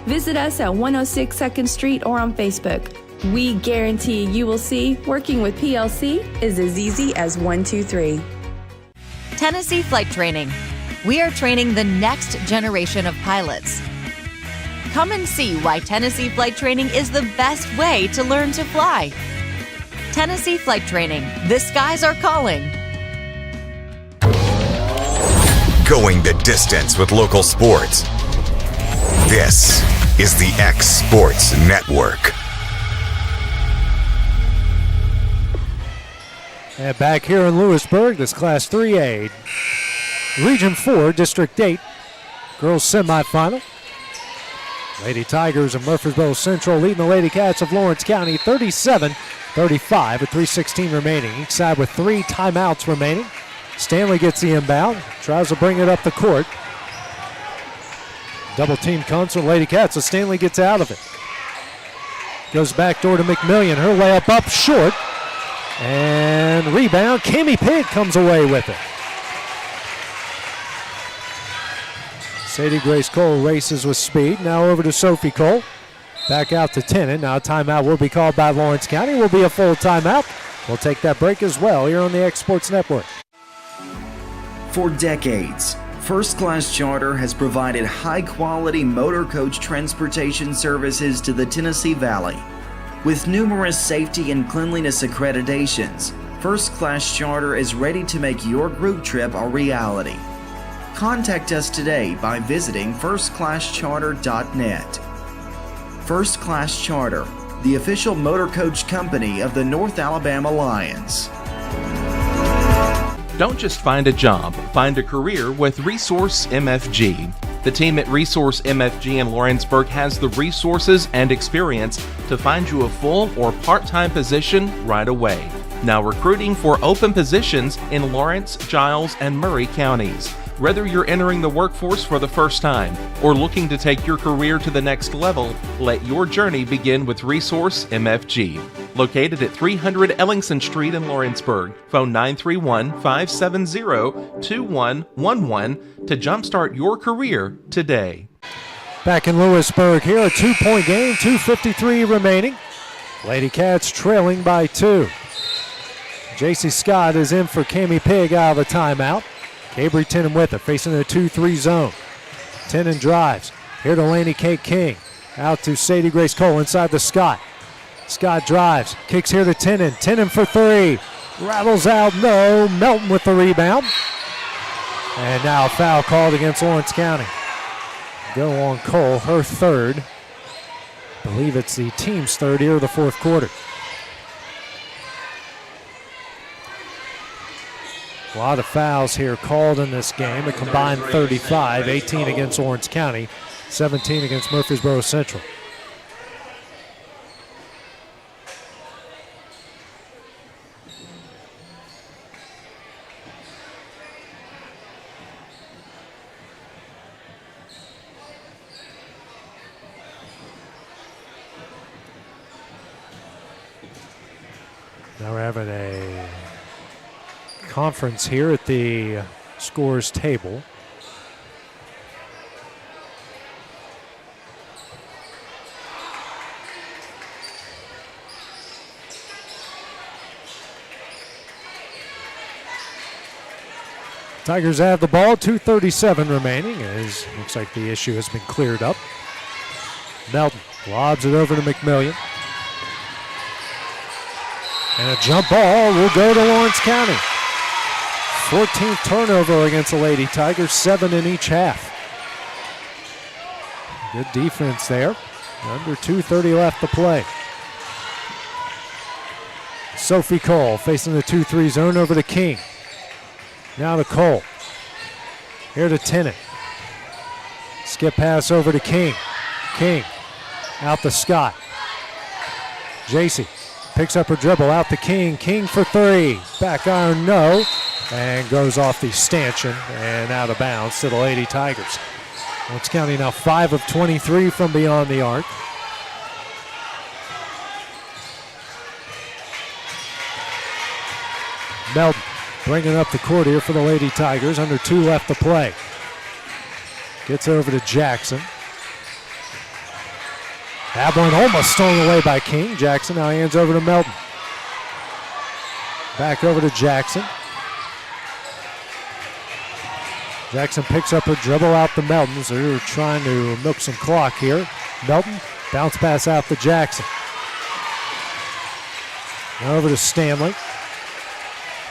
Speaker 17: Visit us at 106 2nd Street or on Facebook. We guarantee you will see working with PLC is as easy as 1, 2, 3.
Speaker 3: Tennessee Flight Training. We are training the next generation of pilots. Come and see why Tennessee Flight Training is the best way to learn to fly. Tennessee Flight Training. The skies are calling.
Speaker 1: Going the distance with local sports. This is the X Sports Network.
Speaker 9: And back here in Lewisburg, this Class 3A, Region 4, District 8, girls semifinal. Lady Tigers of Murfreesboro Central leading the Lady Cats of Lawrence County 37-35 with 3:16 remaining. Each side with 3 timeouts remaining. Stanley gets the inbound, tries to bring it up the court. Double team comes from Lady Cats, so Stanley gets out of it. Goes back door to McMillian, her layup up short. And rebound, Cami Pig comes away with it. Sadie Grace Cole races with speed. Now over to Sophie Cole. Back out to Tennant. Now a timeout will be called by Lawrence County. Will be a full timeout. We'll take that break as well here on the X Sports Network.
Speaker 22: For decades, First Class Charter has provided high-quality motor coach transportation services to the Tennessee Valley. With numerous safety and cleanliness accreditations, First Class Charter is ready to make your group trip a reality. Contact us today by visiting firstclasscharter.net. First Class Charter, the official motor coach company of the North Alabama Lions.
Speaker 2: Don't just find a job, find a career with Resource MFG. The team at Resource MFG in Lawrenceburg has the resources and experience to find you a full or part-time position right away. Now recruiting for open positions in Lawrence, Giles, and Murray counties. Whether you're entering the workforce for the first time or looking to take your career to the next level, let your journey begin with Resource MFG. Located at 300 Ellingson Street in Lawrenceburg. Phone 931-570-2111 to jumpstart your career today.
Speaker 9: Back in Lewisburg here, a 2-point game, 2:53 remaining. Lady Cats trailing by 2. J.C. Scott is in for Cami Pig out of the timeout. Cabry Tennant with her, facing a 2-3 zone. Tennant drives. Here to Laney Kate King. Out to Sadie Grace Cole inside the Scott. Scott drives. Kicks here to Tennant. Tennant for 3. Rattles out, no. Melton with the rebound. And now a foul called against Lawrence County. Go on Cole, her third. I believe it's the team's third here of the fourth quarter. A lot of fouls here called in this game. A combined 35, 18 against Lawrence County, 17 against Murfreesboro Central. Now we're having a conference here at the scores table. Tigers have the ball, 2:37 remaining. As looks like the issue has been cleared up. Melton lobs it over to McMillian. And a jump ball will go to Lawrence County. 14th turnover against the Lady Tigers, 7 in each half. Good defense there. Under 2:30 left to play. Sophie Cole facing the 2-3 zone over to King. Now to Cole. Here to Tennant. Skip pass over to King. King out to Scott. JC picks up her dribble out to King. King for three. Back iron, no. And goes off the stanchion and out of bounds to the Lady Tigers. Lawrence County now 5 of 23 from beyond the arc. Melton bringing up the court here for the Lady Tigers. Under 2 left to play. Gets over to Jackson. That one almost stolen away by King. Jackson now hands over to Melton. Back over to Jackson. Jackson picks up her dribble out to Melton. So they're trying to milk some clock here. Melton, bounce pass out to Jackson. Now over to Stanley.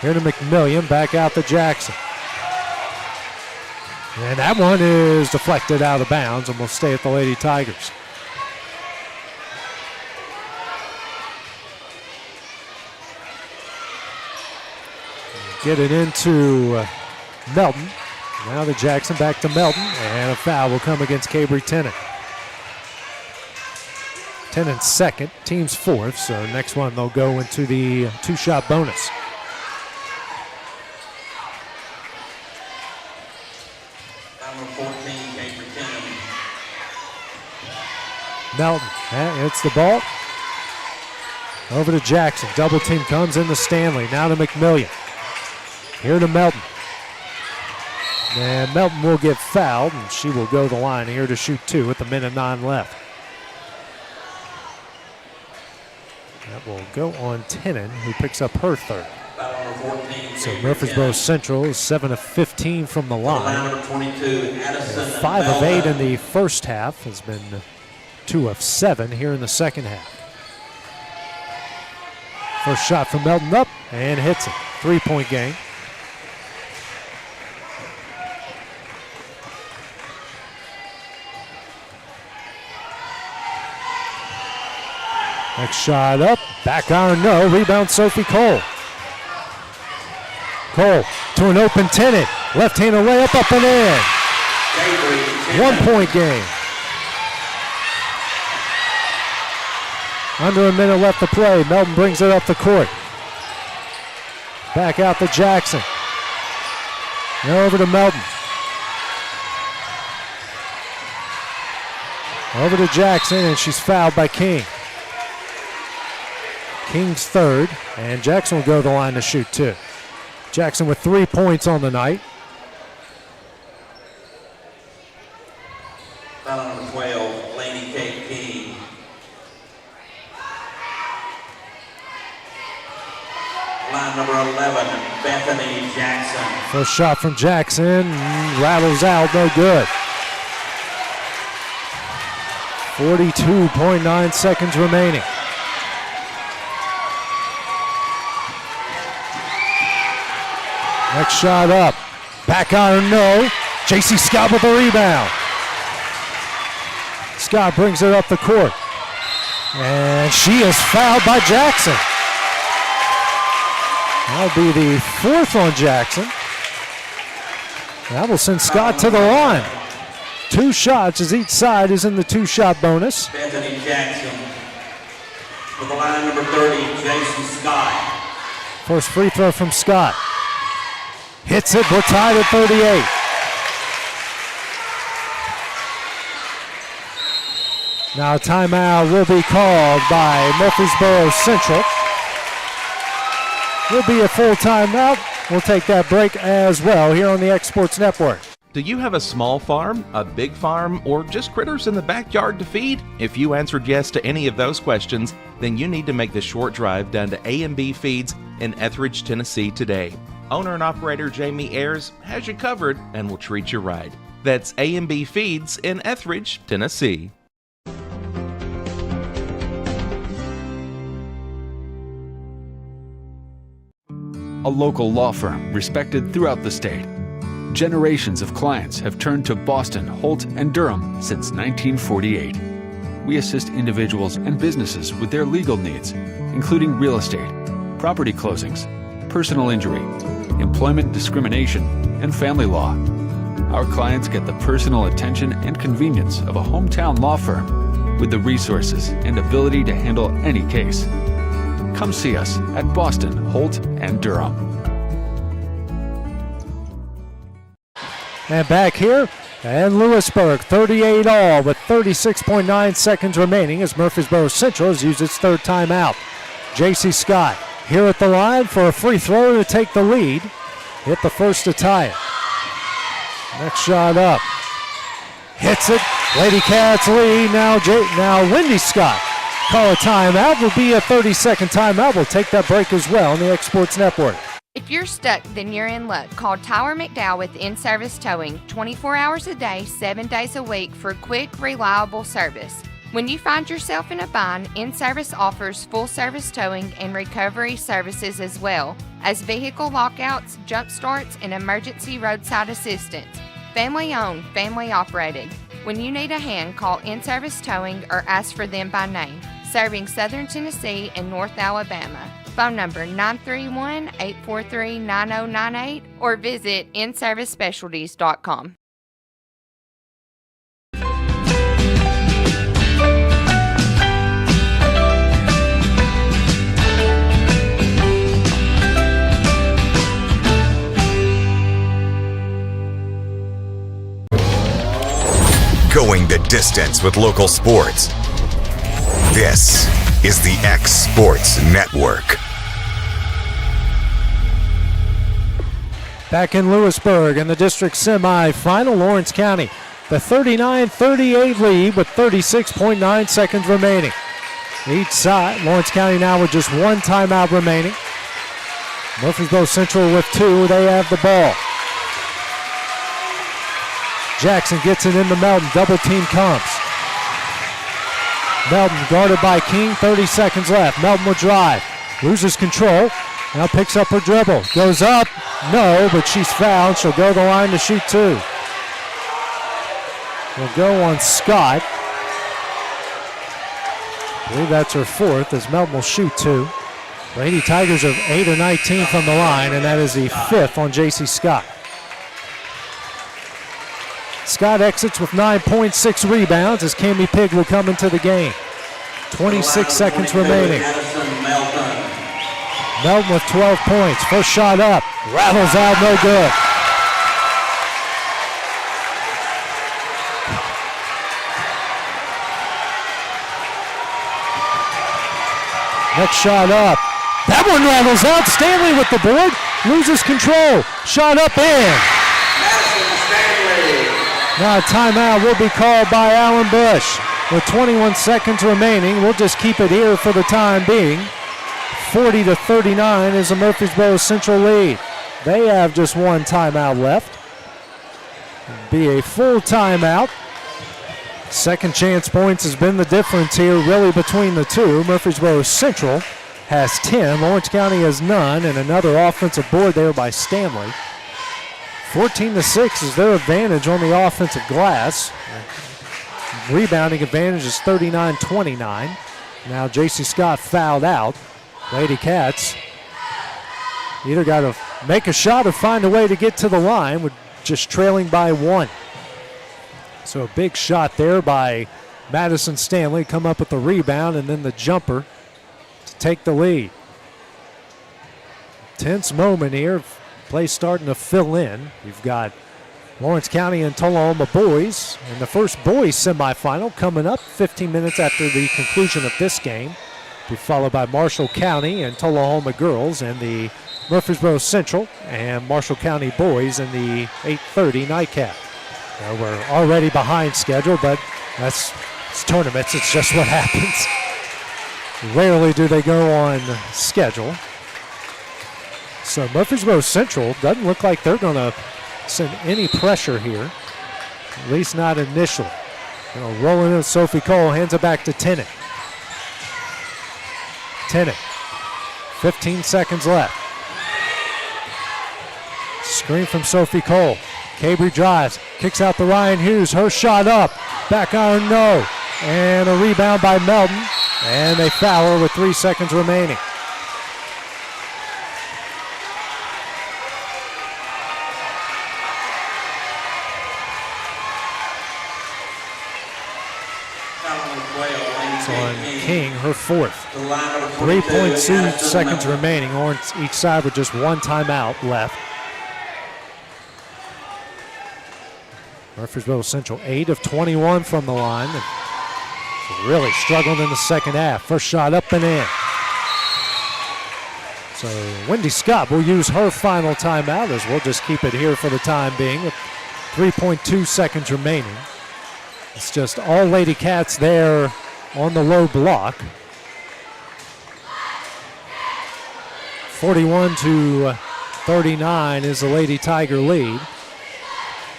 Speaker 9: Here to McMillian, back out to Jackson. And that one is deflected out of bounds and will stay at the Lady Tigers. Get it into Melton. Now to Jackson, back to Melton, and a foul will come against Cabry Tennant. Tennant's second, team's fourth, so next one they'll go into the 2-shot bonus. Melton hits the ball. Over to Jackson. Double team comes into Stanley. Now to McMillian. Here to Melton. And Melton will get fouled, and she will go the line here to shoot 2 with 1:09 left. That will go on Tennant, who picks up her third. So Murfreesboro Central is 7 of 15 from the line. 5 of 8 in the first half. Has been 2 of 7 here in the second half. First shot from Melton up and hits it. 3-point game. Next shot up, back iron, no. Rebound Sophie Cole. Cole to an open Tennant. Left-handed layup up and in. 1-point game. Under a minute left to play. Melton brings it up the court. Back out to Jackson. Now over to Melton. Over to Jackson, and she's fouled by King. King's third, and Jackson will go to the line to shoot 2. Jackson with 3 points on the night.
Speaker 10: Foul number 12, Laney K. King. Line number 11, Bethany Jackson.
Speaker 9: First shot from Jackson, rattles out, no good. 42.9 seconds remaining. Next shot up. Back iron, no. J.C. Scott with the rebound. Scott brings it up the court. And she is fouled by Jackson. That'll be the 4th on Jackson. That will send Scott to the line. 2 shots as each side is in the 2-shot bonus.
Speaker 10: Bethany Jackson. For the line number 30, J.C. Scott.
Speaker 9: First free throw from Scott. Hits it, we're tied at 38. Now a timeout will be called by Murfreesboro Central. Will be a full timeout. We'll take that break as well here on the X Sports Network.
Speaker 2: Do you have a small farm, a big farm, or just critters in the backyard to feed? If you answered yes to any of those questions, then you need to make the short drive down to A&B Feeds in Etheridge, Tennessee today. owner and operator Jamie Ayers has you covered and will treat you right. That's A&B Feeds in Etheridge, Tennessee.
Speaker 14: A local law firm respected throughout the state. Generations of clients have turned to Boston, Holt, and Durham since 1948. We assist individuals and businesses with their legal needs, including real estate, property closings, personal injury, employment discrimination, and family law. Our clients get the personal attention and convenience of a hometown law firm with the resources and ability to handle any case. Come see us at Boston, Holt, and Durham.
Speaker 9: And back here in Lewisburg, 38 all with 36.9 seconds remaining as Murfreesboro Central has used its third timeout. J.C. Scott here at the line for a free throw to take the lead. Hit the first to tie it. Next shot up. Hits it. Lady Cats lead. Now Wendy Scott. Call a timeout. Will be a 30-second timeout. We'll take that break as well on the Exports Network.
Speaker 4: If you're stuck, then you're in luck. Call Tyler McDowell with In-Service Towing, 24 hours a day, 7 days a week for quick, reliable service. When you find yourself in a bind, In-Service offers full-service towing and recovery services as well as vehicle lockouts, jump starts, and emergency roadside assistance. Family-owned, family-operated. When you need a hand, call In-Service Towing or ask for them by name. Serving Southern Tennessee and North Alabama. Phone number 931-843-9098 or visit inservicespecialties.com.
Speaker 1: Going the distance with local sports. This is the X Sports Network.
Speaker 9: Back in Lewisburg in the district semifinal, Lawrence County, the 39-38 lead with 36.9 seconds remaining. Each side, Lawrence County now with just one timeout remaining. Murfreesboro Central with two, they have the ball. Jackson gets it into Melton, double team comes. Melton guarded by King, 30 seconds left. Melton will drive, loses control, now picks up her dribble. Goes up, no, but she's fouled. She'll go to the line to shoot two. Will go on Scott. I believe that's her fourth as Melton will shoot two. Lady Tigers are 8 of 19 from the line, and that is the fifth on J.C. Scott. Scott exits with 9.6 rebounds as Cami Pig will come into the game. 26 seconds remaining. Melton with 12 points. First shot up. Rattles out, no good. Next shot up. That one rattles out. Stanley with the board. Loses control. Shot up in. Now a timeout will be called by Allen Bush. With 21 seconds remaining, we'll just keep it here for the time being. 40-39 is the Murfreesboro Central lead. They have just one timeout left. It'll be a full timeout. Second chance points has been the difference here really between the two. Murfreesboro Central has 10. Lawrence County has none, and another offensive board there by Stanley. 14-6 is their advantage on the offensive glass. Rebounding advantage is 39-29. Now J.C. Scott fouled out. Lady Cats either got to make a shot or find a way to get to the line with just trailing by one. So a big shot there by Madison Stanley, come up with the rebound and then the jumper to take the lead. Tense moment here. Play starting to fill in. You've got Lawrence County and Tullahoma boys in the first boys semifinal coming up 15 minutes after the conclusion of this game. Be followed by Marshall County and Tullahoma girls and the Murfreesboro Central and Marshall County boys in the 8:30 nightcap. We're already behind schedule, but it's tournaments. It's just what happens. Rarely do they go on schedule. So Murfreesboro Central doesn't look like they're going to send any pressure here, at least not initially. Rolling in, Sophie Cole hands it back to Tennant. Tennant, 15 seconds left. Screen from Sophie Cole. Cabry drives, kicks out to Ryan Hughes. Her shot up, back iron no. And a rebound by Melton. And they foul her with 3 seconds remaining. It's on King, her fourth. 3.2 seconds remaining on each side with just one timeout left. Murfreesboro Central 8 of 21 from the line. Really struggled in the second half. First shot up and in. So Wendy Scott will use her final timeout as we'll just keep it here for the time being with 3.2 seconds remaining. It's just all Lady Cats there on the low block. 41-39 is the Lady Tiger lead.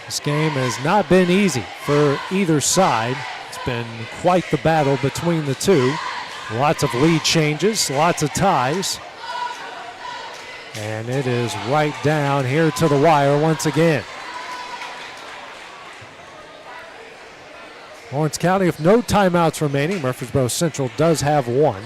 Speaker 9: This game has not been easy for either side. It's been quite the battle between the two. Lots of lead changes, lots of ties. And it is right down here to the wire once again. Lawrence County with no timeouts remaining. Murfreesboro Central does have one.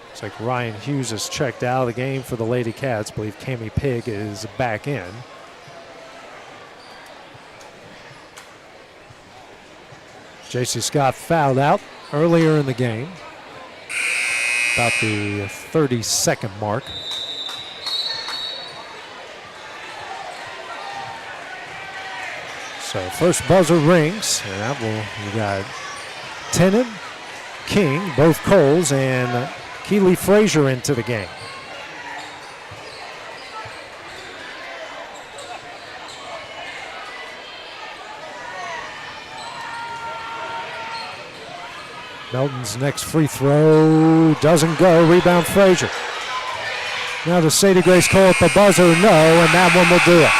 Speaker 9: Looks like Ryan Hughes is checked out of the game for the Lady Cats. I believe Cammie Pigg is back in. J.C. Scott fouled out earlier in the game, about the 30-second mark. So first buzzer rings, and that will, you got Tennant, King, both Coles, and Keely Frazier into the game. Melton's next free throw doesn't go. Rebound Frazier. Now does Sadie Grace Cole at the buzzer? No, and that one will do it.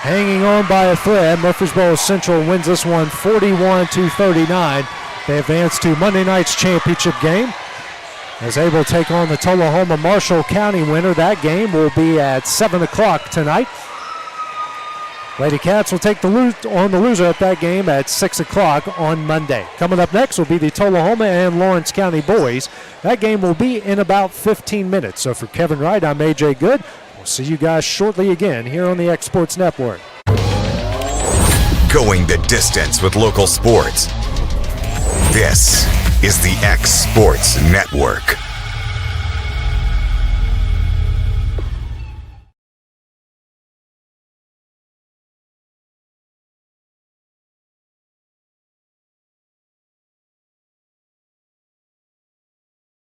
Speaker 9: Hanging on by a thread, Murfreesboro Central wins this one 41-39. They advance to Monday night's championship game. Is able to take on the Tullahoma Marshall County winner. That game will be at 7 o'clock tonight. Lady Cats will take the loser at that game at 6 o'clock on Monday. Coming up next will be the Tullahoma and Lawrence County boys. That game will be in about 15 minutes. So for Kevin Wright, I'm AJ Good. We'll see you guys shortly again here on the X Sports Network.
Speaker 1: Going the distance with local sports. This is the X Sports Network.